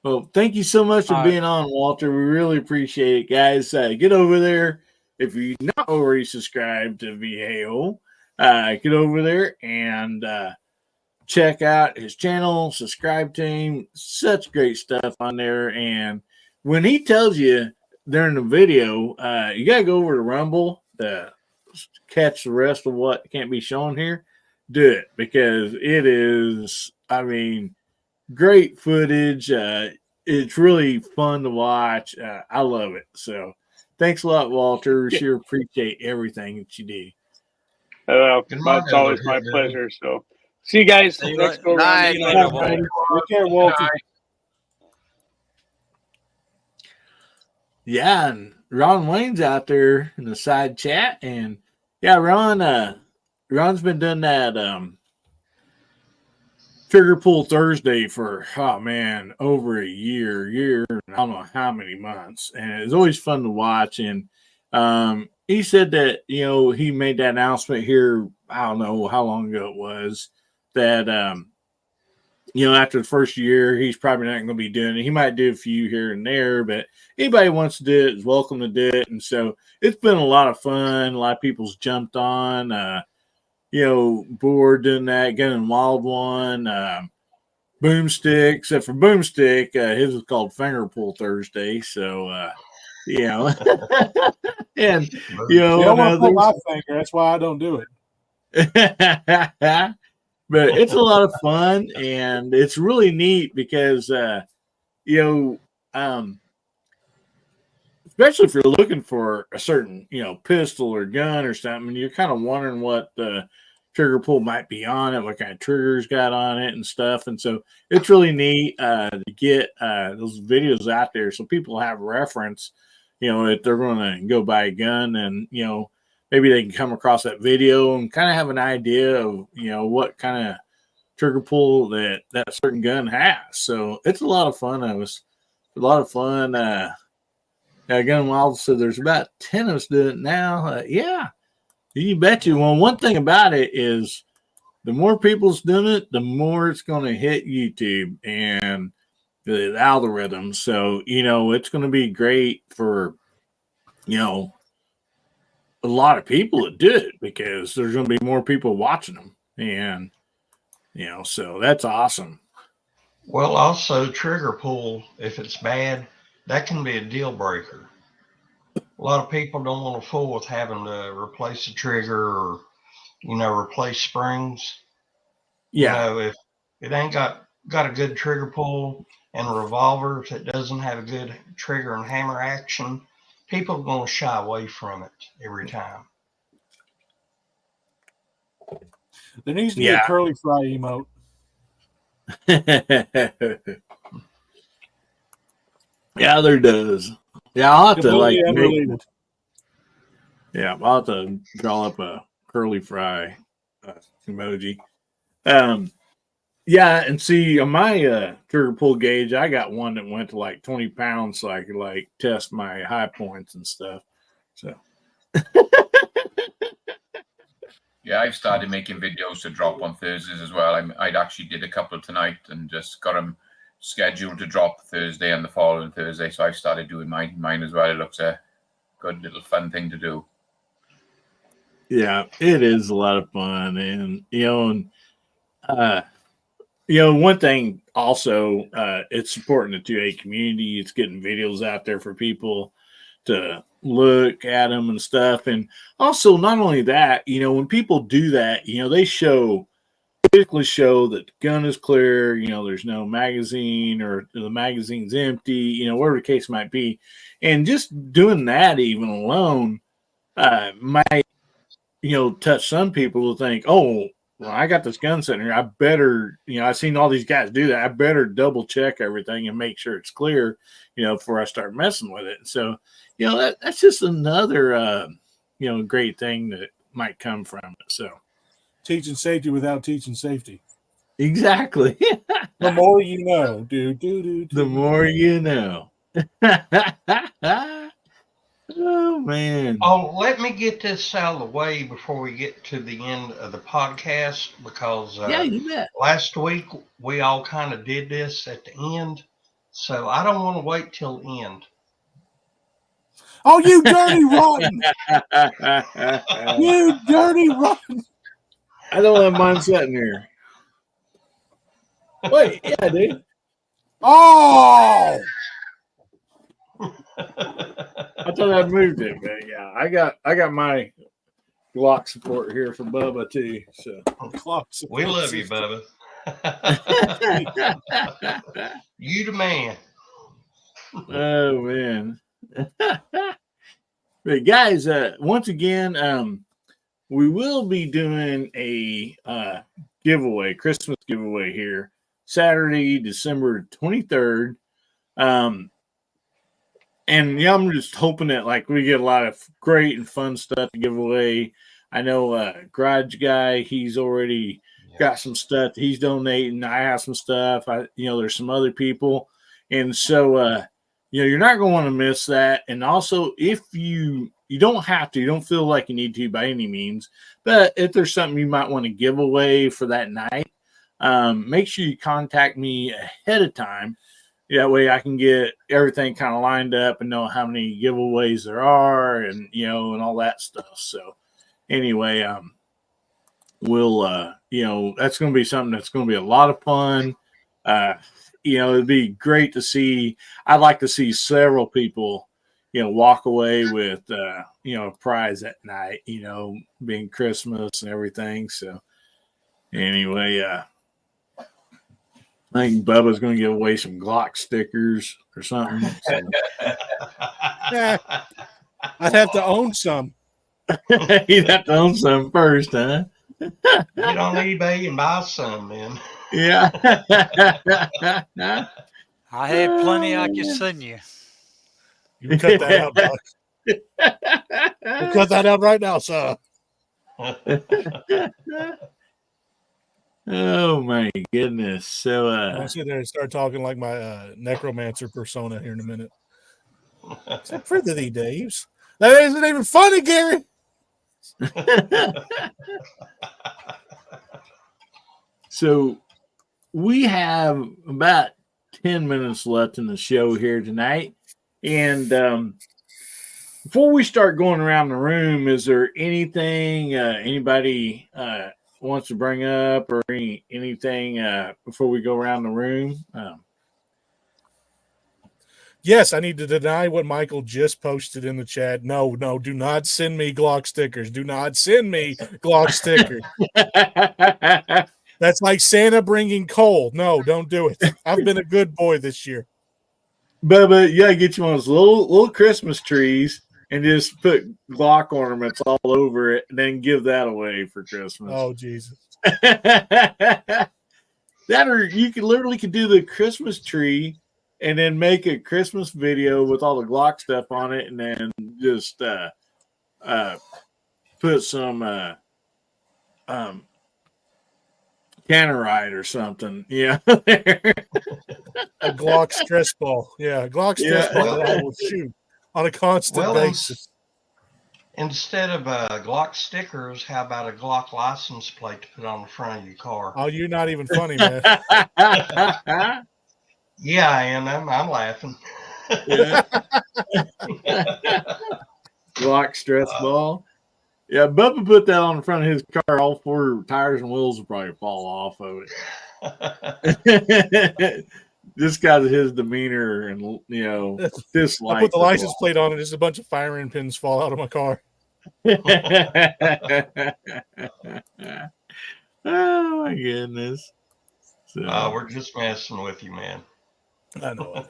Well, thank you so much for being on, Walter. We really appreciate it, guys. Get over there. If you're not already subscribed to VAO, get over there and check out his channel, subscribe to him. Such great stuff on there. And when he tells you during the video, you got to go over to Rumble to catch the rest of what can't be shown here. Do it, because it is, great footage. It's really fun to watch. I love it. So thanks a lot, Walter. Sure appreciate everything that you do. It's always my pleasure. So see you guys. Let's go around. Take care, Walter. Yeah, and Ron Wayne's out there in the side chat. And yeah, Ron's been doing that Trigger Pull Thursday for, over a year, I don't know how many months. And it's always fun to watch. And he said that, he made that announcement here, I don't know how long ago it was, that, after the first year, he's probably not going to be doing it. He might do a few here and there, but anybody who wants to do it is welcome to do it. And so it's been a lot of fun. A lot of people's jumped on. Board doing that, getting Wild one, Boomstick, except for Boomstick, his was called Finger Pull Thursday. So, and You don't want to pull my finger. That's why I don't do it. But it's a lot of fun, and it's really neat because, especially if you're looking for a certain, pistol or gun or something, you're kind of wondering what the trigger pull might be on it, what kind of triggers got on it and stuff. And so it's really neat to get those videos out there so people have reference, if they're going to go buy a gun, and, maybe they can come across that video and kind of have an idea of, what kind of trigger pull that certain gun has. So it's a lot of fun. It was a lot of fun. Gun Wild said there's about 10 of us doing it now. Yeah, you bet you. Well, one thing about it is the more people's doing it, the more it's going to hit YouTube and the algorithm. So, it's going to be great for, a lot of people that do it, because there's going to be more people watching them. And, so that's awesome. Well, also trigger pull, if it's bad, that can be a deal breaker. A lot of people don't want to fool with having to replace the trigger or, replace springs. Yeah. If it ain't got a good trigger pull and a revolver, if it doesn't have a good trigger and hammer action, people are going to shy away from it every time. There needs to be a curly fry emote. Yeah, there does. Yeah, I'll have Completely to unrelated. I'll have to draw up a curly fry emoji. And see, on my trigger pull gauge, I got one that went to like 20 pounds, so I could test my high points and stuff. So yeah, I've started making videos to drop on Thursdays as well. I'd actually did a couple tonight and just got them scheduled to drop Thursday and the following Thursday. So I've started doing mine as well. It looks a good little fun thing to do. Yeah, it is a lot of fun, and one thing also, it's supporting the 2A community. It's getting videos out there for people to look at them and stuff, and also not only that, when people do that, they basically show that the gun is clear. There's no magazine or the magazine's empty. Whatever the case might be, and just doing that even alone might touch some people to think, oh, well, I got this gun sitting here. I better, I've seen all these guys do that. I better double check everything and make sure it's clear, before I start messing with it. So, that's just another, great thing that might come from it. So, Teaching safety without teaching safety. exactly. The more you know. The more you know. Oh, man. Oh, let me get this out of the way before we get to the end of the podcast, because Yeah, you bet. last week we all kind of did this at the end, so I don't want to wait till the end. Oh, you dirty rotten! You dirty rotten! I don't have mine sitting here. Wait, yeah, dude. Oh! I thought I moved it, but yeah, I got my Glock support here for Bubba too. So we love you, Bubba. You the man. Oh man. But guys, once again, we will be doing a giveaway, Christmas giveaway here, Saturday, December 23rd. And yeah, I'm just hoping that we get a lot of great and fun stuff to give away. I know Garage Guy, he's already got some stuff he's donating. I have some stuff. There's some other people, and so you're not going to want to miss that. And also, if you don't have to, you don't feel like you need to by any means, but if there's something you might want to give away for that night, make sure you contact me ahead of time. That way I can get everything kind of lined up and know how many giveaways there are and, and all that stuff. So anyway, we'll, that's going to be something that's going to be a lot of fun. It'd be great to see. I'd like to see several people, walk away with, a prize that night, being Christmas and everything. So anyway, I think Bubba's going to give away some Glock stickers or something. So. Yeah, I'd have to own some. You'd have to own some first, huh? Get on eBay and buy some, man. Yeah. I had plenty I could send you. You can cut that out, Doc. We'll cut that out right now, sir. Oh my goodness! So I'll sit there and start talking like my necromancer persona here in a minute. For the Daves, that isn't even funny, Gary. So we have about 10 minutes left in the show here tonight, and before we start going around the room, is there anything anybody wants to bring up or anything before we go around the room? Yes, I need to deny what Michael just posted in the chat. No, do not send me Glock stickers. Do not send me Glock stickers. That's like Santa bringing coal. No, don't do it. I've been a good boy this year. Bubba, you gotta get you one of those little Christmas trees and just put Glock ornaments all over it and then give that away for Christmas. Oh, Jesus. That, or you could do the Christmas tree and then make a Christmas video with all the Glock stuff on it and then just put some Tannerite or something. Yeah. A Glock stress ball. Yeah, Glock stress ball that I will shoot on a constant basis. Instead of Glock stickers, how about a Glock license plate to put on the front of your car? Oh, you're not even funny, man. Yeah, I am. I'm laughing. Yeah. Glock stress ball. Yeah, Bubba put that on the front of his car. All four tires and wheels will probably fall off of it. Just because of his demeanor and I dislike. put the license plate on, and just a bunch of firing pins fall out of my car. Oh my goodness! So, We're just messing with you, man. I know.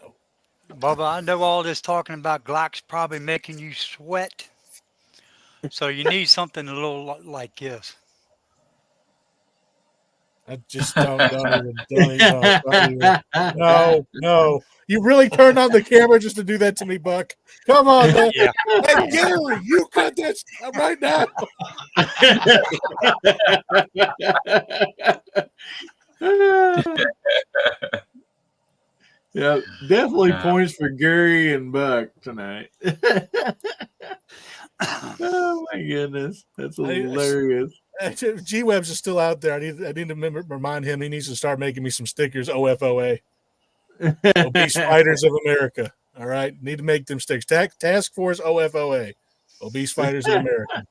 Bubba, I know all this talking about Glock's probably making you sweat. So you need something a little like this. I just don't even. No. You really turned on the camera just to do that to me, Buck. Come on, man. Yeah. Hey, Gary, you cut that right now. Yeah, definitely points for Gary and Buck tonight. Oh my goodness, that's hilarious. G Webs is still out there. I need to remind him he needs to start making me some stickers. OFOA, Obese Fighters of America. All right, need to make them stickers. Task Force OFOA, Obese Fighters of America.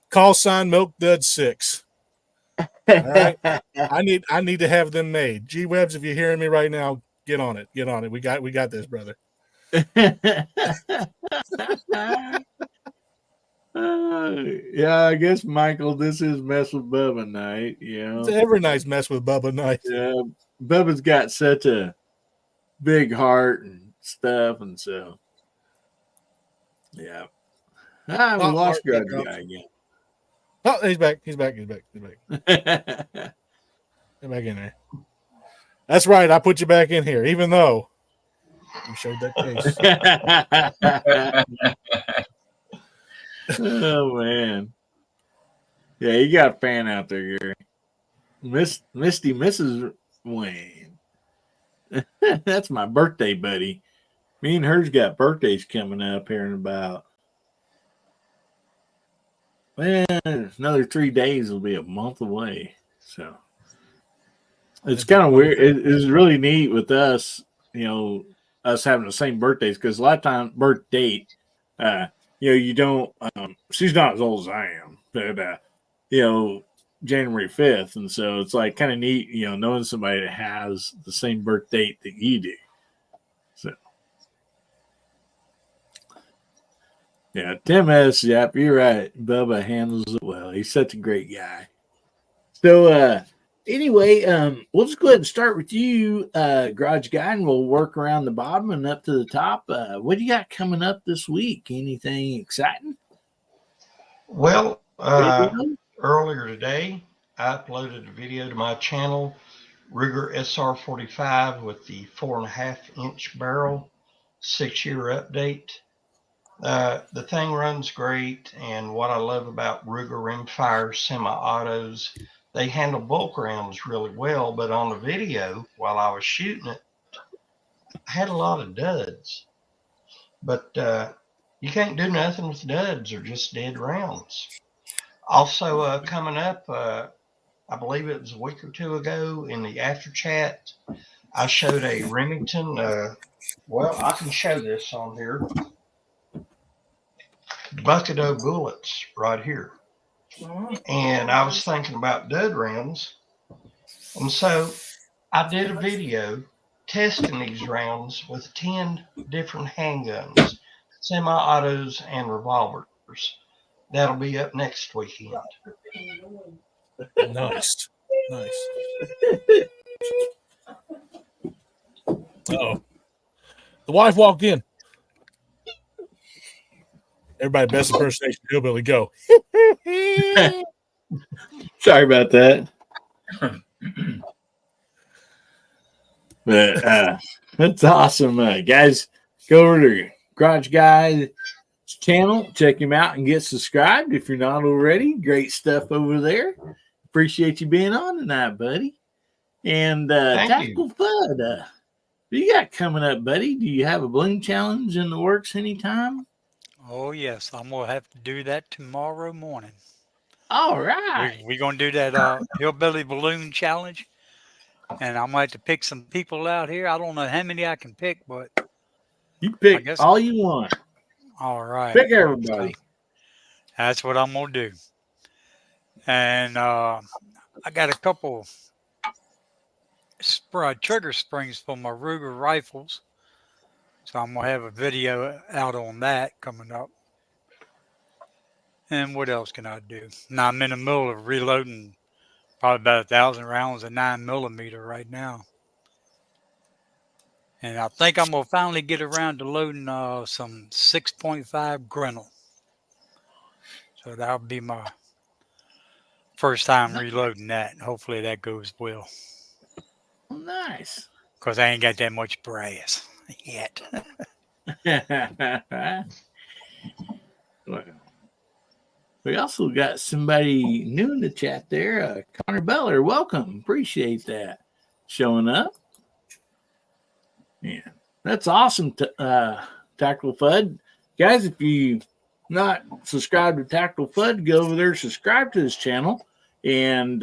Call sign Milk Dud 6. All right, I need to have them made. G Webs, if you're hearing me right now, get on it. Get on it. We got this, brother. Yeah, I guess Michael, this is mess with Bubba night. It's every nice mess with Bubba night. Yeah, Bubba's got such a big heart and stuff, and so yeah. We lost Grudge Guy again. Oh, he's back. He's back. Get back in there. That's right. I put you back in here, even though you showed that case. Oh man. Yeah, you got a fan out there, Gary. Misty Mrs. Wayne. That's my birthday buddy. Me and hers got birthdays coming up here in about another 3 days will be a month away. So it's kind of weird. It's really neat with us, us having the same birthdays, because a lot of time birth date, you don't. She's not as old as I am, but January 5th, and so it's like kind of neat, knowing somebody that has the same birth date that you do. So yeah, Tim S. Yep, you're right. Bubba handles it well. He's such a great guy. So anyway, we'll just go ahead and start with you, Garage Guy, and we'll work around the bottom and up to the top. What do you got coming up this week? Anything exciting? Well, earlier today, I uploaded a video to my channel, Ruger SR45 with the 4.5-inch barrel, 6-year update. The thing runs great, and what I love about Ruger rimfire semi-autos, they handle bulk rounds really well, but on the video, while I was shooting it, I had a lot of duds. But you can't do nothing with duds or just dead rounds. Also, coming up, I believe it was a week or two ago in the after chat, I showed a Remington. I can show this on here. Bucket of bullets right here. And I was thinking about dud rounds. And so I did a video testing these rounds with 10 different handguns, semi-autos, and revolvers. That'll be up next weekend. Nice. Uh-oh. The wife walked in. Everybody, best impersonation hillbilly, go. Sorry about that. But that's awesome. Guys, go over to Garage Guy's channel, check him out, and get subscribed if you're not already. Great stuff over there. Appreciate you being on tonight, buddy. And Tactical Fud, what you got coming up, buddy? Do you have a balloon challenge in the works anytime? Oh, yes. I'm going to have to do that tomorrow morning. All right. We're going to do that Hillbilly Balloon Challenge. And I'm going to have to pick some people out here. I don't know how many I can pick, but you pick all you want. All right. Pick everybody. That's what I'm gonna do. And I got a couple trigger springs for my Ruger rifles, so I'm gonna have a video out on that coming up. And what else can I do? Now I'm in the middle of reloading probably about 1,000 rounds of 9mm right now. And I think I'm going to finally get around to loading some 6.5 Grinnell. So that'll be my first time reloading that. Hopefully that goes well. Nice. Because I ain't got that much brass yet. Well, we also got somebody new in the chat there. Connor Beller, welcome. Appreciate that. Showing up. Yeah, that's awesome. Tactical Fud. Guys, if you not subscribed to Tactical Fud, go over there, subscribe to his channel, and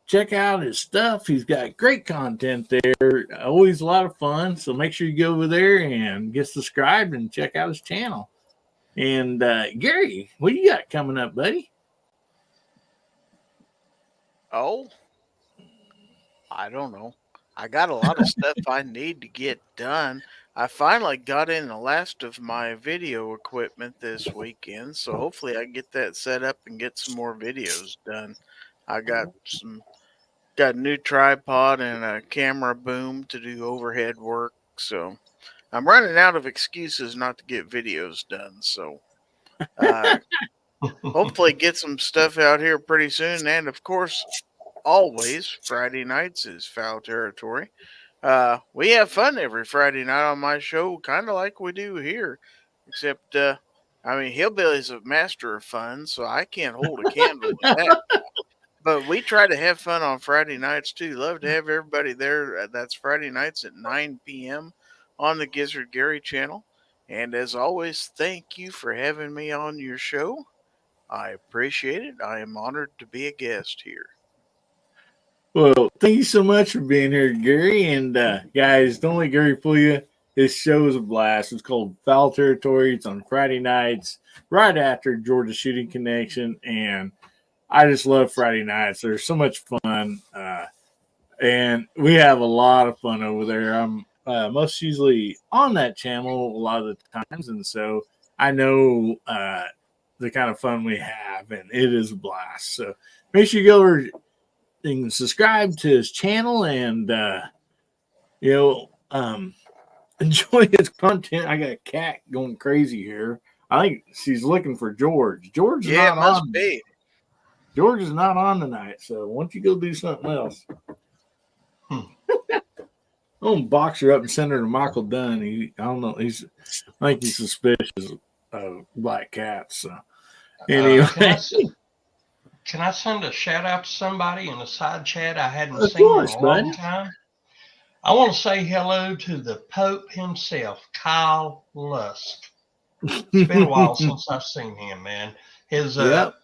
check out his stuff. He's got great content there. Always a lot of fun. So make sure you go over there and get subscribed and check out his channel. And Gary, what do you got coming up, buddy? Oh, I don't know. I got a lot of stuff I need to get done. I finally got in the last of my video equipment this weekend, so hopefully I can get that set up and get some more videos done. I got a new tripod and a camera boom to do overhead work, so I'm running out of excuses not to get videos done. So hopefully get some stuff out here pretty soon, and of course, always Friday nights is foul territory. We have fun every Friday night on my show, kind of like we do here, except Hillbilly's a master of fun, so I can't hold a candle to that. But we try to have fun on Friday nights too. Love to have everybody there. That's Friday nights at 9 p.m. on the Gizzard Gary channel. And as always, thank you for having me on your show. I appreciate it. I am honored to be a guest here. Well, thank you so much for being here, Gary. And guys, don't let Gary fool you. His show is a blast. It's called Foul Territory. It's on Friday nights, right after Georgia Shooting Connection. And I just love Friday nights. They're so much fun. And we have a lot of fun over there. I'm most usually on that channel a lot of the times. And so I know the kind of fun we have, and it is a blast. So make sure you go over and subscribe to his channel and, enjoy his content. I got a cat going crazy here. I think she's looking for George. George is not on. Be. George is not on tonight, so why don't you go do something else? I'm gonna box her up and send her to Michael Dunn. I don't know. I think he's suspicious of black cats. So anyway, can I send a shout out to somebody in the side chat I hadn't seen in a long time? I want to say hello to the Pope himself, Kyle Lusk. It's been a while since I've seen him, man. His the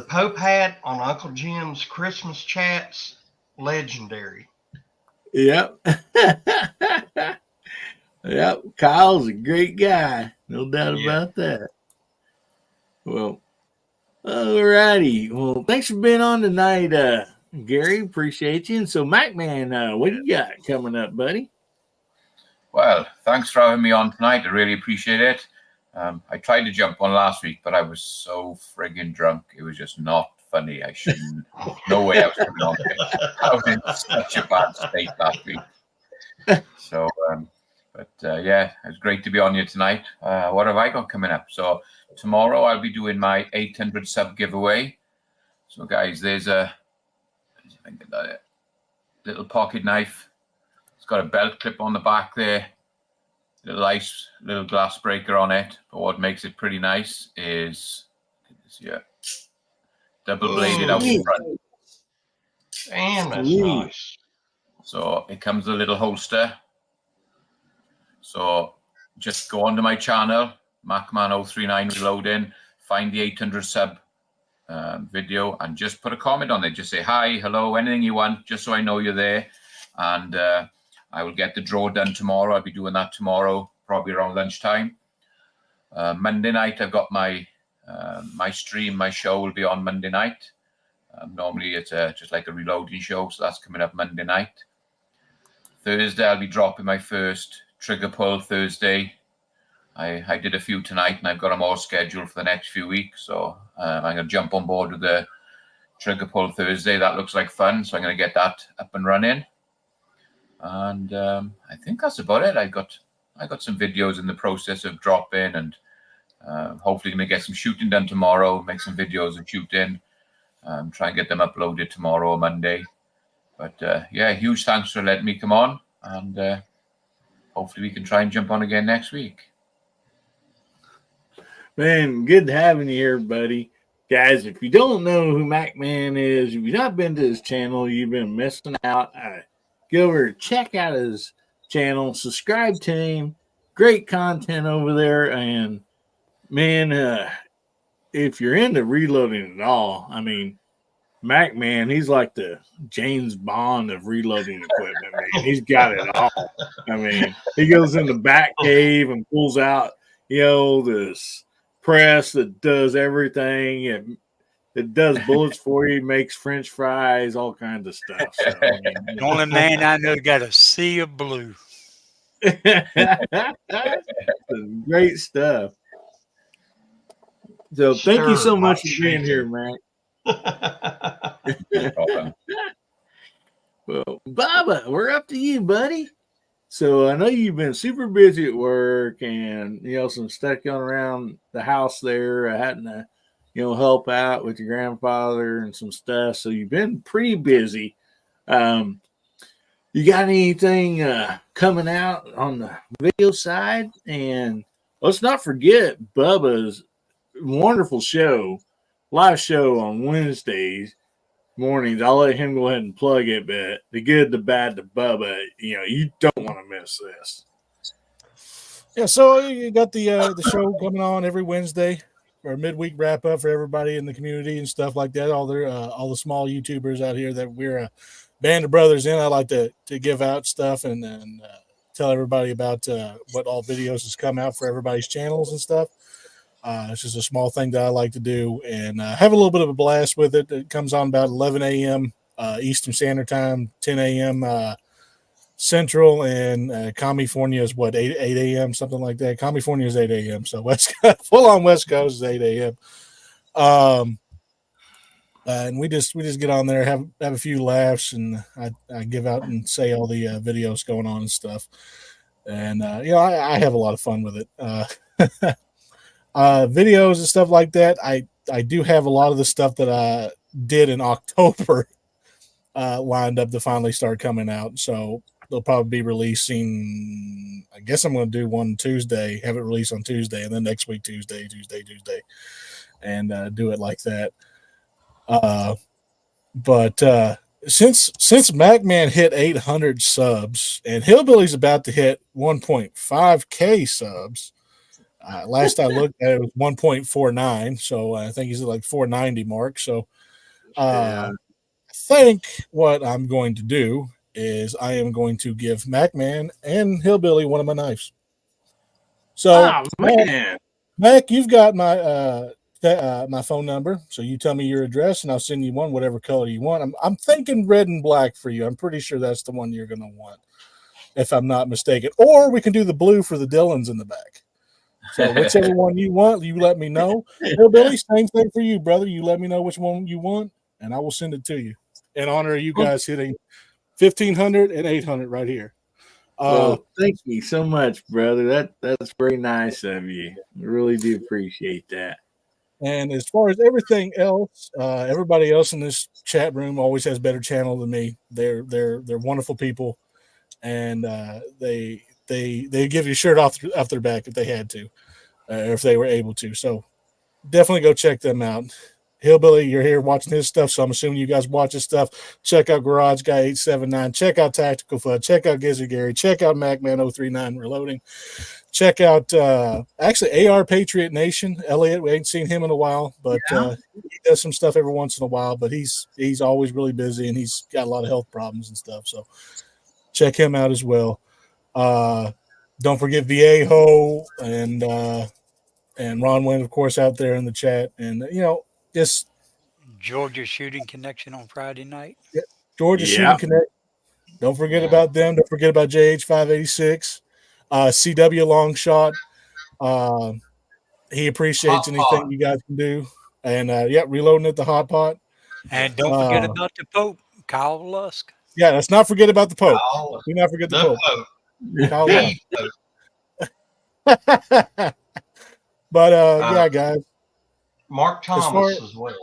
Pope hat on Uncle Jim's Christmas chats, legendary. Yep. Yep. Kyle's a great guy. No doubt about that. Well, all righty. Well, thanks for being on tonight, Gary. Appreciate you. And so, Mac Man, what do you got coming up, buddy? Well, thanks for having me on tonight. I really appreciate it. I tried to jump on last week, but I was so friggin' drunk. It was just not funny. I shouldn't. No way I was coming on. I was in such a bad state last week. So, it was great to be on here tonight. What have I got coming up? So tomorrow I'll be doing my 800 sub giveaway. So guys, there's a little pocket knife. It's got a belt clip on the back there. Little glass breaker on it. But what makes it pretty nice is double bladed out the front. Damn, that's nice. So it comes with a little holster. So just go onto my channel, MacMan039 Reloading, find the 800 sub video and just put a comment on it. Just say hi, hello, anything you want, just so I know you're there. And I will get the draw done tomorrow. I'll be doing that tomorrow, probably around lunchtime. Monday night, I've got my my show will be on Monday night. Normally it's just like a reloading show, so that's coming up Monday night. Thursday I'll be dropping my first trigger pull Thursday. I did a few tonight, and I've got them all scheduled for the next few weeks. So I'm going to jump on board with the trigger pull Thursday. That looks like fun, so I'm going to get that up and running. And I think that's about it. I got some videos in the process of dropping, and hopefully going to get some shooting done tomorrow. Make some videos of shooting. Try and get them uploaded tomorrow or Monday. But yeah, huge thanks for letting me come on, and hopefully we can try and jump on again next week. Man, good having you here, buddy. Guys, if you don't know who MacMan is, if you've not been to his channel, you've been missing out. Go over, check out his channel, subscribe to him. Great content over there. And man, if you're into reloading at all, I mean, MacMan, he's like the James Bond of reloading equipment, man. He's got it all. I mean, he goes in the back cave and pulls out, this press that does everything. It does bullets for you, makes French fries, all kinds of stuff. So, the only man I know got a sea of blue. Great stuff. So thank you so much for being here, Mac. Well, Baba, we're up to you, buddy. So I know you've been super busy at work, and some stuff going around the house there, having to help out with your grandfather and some stuff. So you've been pretty busy. You got anything coming out on the video side? And let's not forget Bubba's wonderful show, live show on Wednesdays mornings. I'll let him go ahead and plug it, but the good, the bad, the Bubba, you don't want to miss this. Yeah, so you got the show coming on every Wednesday, or midweek wrap up for everybody in the community and stuff like that. All the small YouTubers out here that we're a band of brothers in. I like to give out stuff and tell everybody about what all videos has come out for everybody's channels and stuff. It's just a small thing that I like to do, and have a little bit of a blast with it. It comes on about 11 a.m. Eastern Standard Time, 10 a.m. Central, and California is 8 a.m., something like that. California is 8 a.m., so full on West Coast is 8 a.m. And we just get on there, have a few laughs, and I give out and say all the videos going on and stuff. And I have a lot of fun with it. Videos and stuff like that. I do have a lot of the stuff that I did in October lined up to finally start coming out. So they'll probably be releasing, I guess I'm going to do one Tuesday, have it released on Tuesday, and then next week, Tuesday, and do it like that. But since MacMan hit 800 subs and Hillbilly's about to hit 1.5K subs, last I looked at it was 1.49, so I think he's at like 490 mark. So I think what I'm going to do is I am going to give MacMan and Hillbilly one of my knives. So Mac, you've got my my phone number, so you tell me your address and I'll send you one, whatever color you want. I'm thinking red and black for you. I'm pretty sure that's the one you're going to want, if I'm not mistaken. Or we can do the blue for the Dylans in the back. So whichever one you want, you let me know. Hillbilly, same thing for you, brother. You let me know which one you want, and I will send it to you in honor of you guys hitting 1,500 and 800 right here. Well, thank you so much, brother. That's very nice of you. I really do appreciate that. And as far as everything else, everybody else in this chat room always has better channel than me. They're wonderful people, and they give you a shirt off their back if they had to, or if they were able to. So definitely go check them out. Hillbilly, you're here watching his stuff, so I'm assuming you guys watch his stuff. Check out Garage Guy 879. Check out Tactical Fud. Check out Gizzard Gary. Check out MacMan 039 Reloading. Check out actually AR Patriot Nation. Elliot, we ain't seen him in a while, but he does some stuff every once in a while. But he's always really busy, and he's got a lot of health problems and stuff. So check him out as well. Don't forget Viejo and and Ron Wynn, of course, out there in the chat. And, just Georgia Shooting Connection on Friday night. Georgia Shooting Connect. Don't forget about them. Don't forget about JH586. CW Long Shot. He appreciates anything you guys can do. And, reloading at the hot pot. And don't forget about the Pope, Kyle Lusk. Yeah, let's not forget about the Pope. Do not forget the Pope. Kyle Lusk. But, guys. Mark Thomas as well.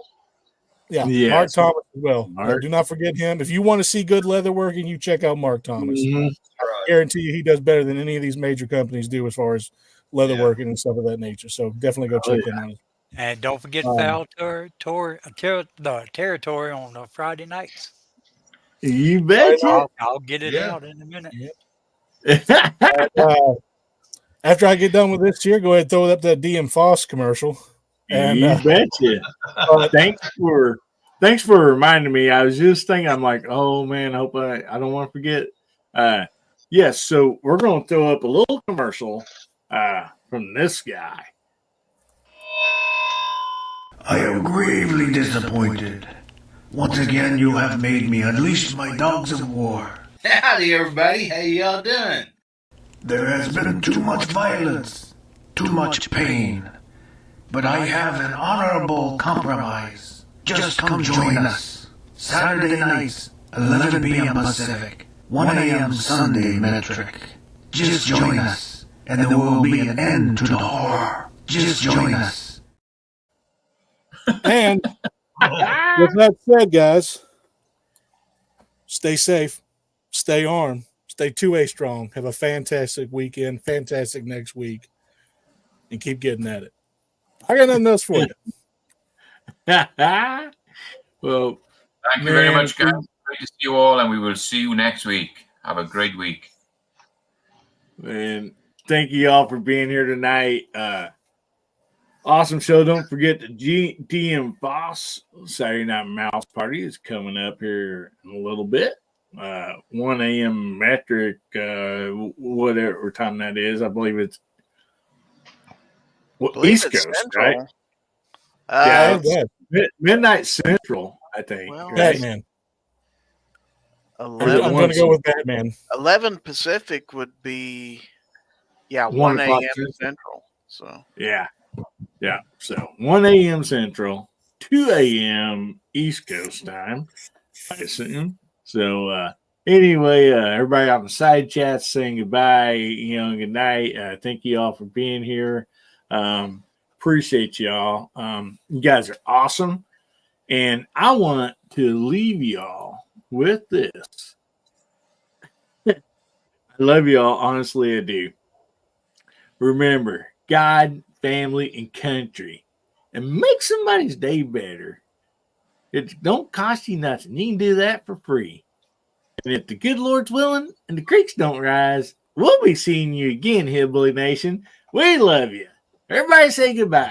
Yeah, yes. Mark Thomas as well. Do not forget him. If you want to see good leather working, you check out Mark Thomas. I guarantee you he does better than any of these major companies do as far as leather working and stuff of that nature. So definitely go check him out. And don't forget Foul Territory on Friday nights. You betcha. I'll get it out in a minute. After I get done with this here, go ahead and throw up that DM Foss commercial. And, you betcha. Thanks for reminding me. I was just thinking, I'm like, oh man, I hope I don't want to forget. Yes, so we're going to throw up a little commercial from this guy. I am gravely disappointed. Once again, you have made me unleash my dogs of war. Howdy, everybody. How y'all doing? There has been too much violence, too much pain. But I have an honorable compromise. Just come join us. Saturday nights, 11 p.m. Pacific, 1 a.m. Sunday metric. Just join us, and there will be an end to the horror. Just join us. And with that said, guys, stay safe, stay armed, stay 2A strong. Have a fantastic weekend, fantastic next week, and keep getting at it. I got nothing else for you. Well, thank you very much, guys. Great to see you all, and we will see you next week. Have a great week. And thank you all for being here tonight. Awesome show. Don't forget the DM Boss Saturday Night Mouse Party is coming up here in a little bit. 1 a.m. metric, whatever time that is. I believe it's East Coast, Central. right? Midnight Central, I think. Well, right? Batman. I'm going to go with Batman. 11 Pacific would be, 1 a.m. Central. So yeah. So 1 a.m. Central, 2 a.m. East Coast time, I assume. So anyway, everybody on the side chat saying goodbye, good night. Thank you all for being here. Appreciate y'all. You guys are awesome. And I want to leave y'all with this. I love y'all. Honestly, I do. Remember, God, family, and country. And make somebody's day better. It don't cost you nothing. You can do that for free. And if the good Lord's willing and the creeks don't rise, we'll be seeing you again, Hillbilly Nation. We love you. Everybody say goodbye.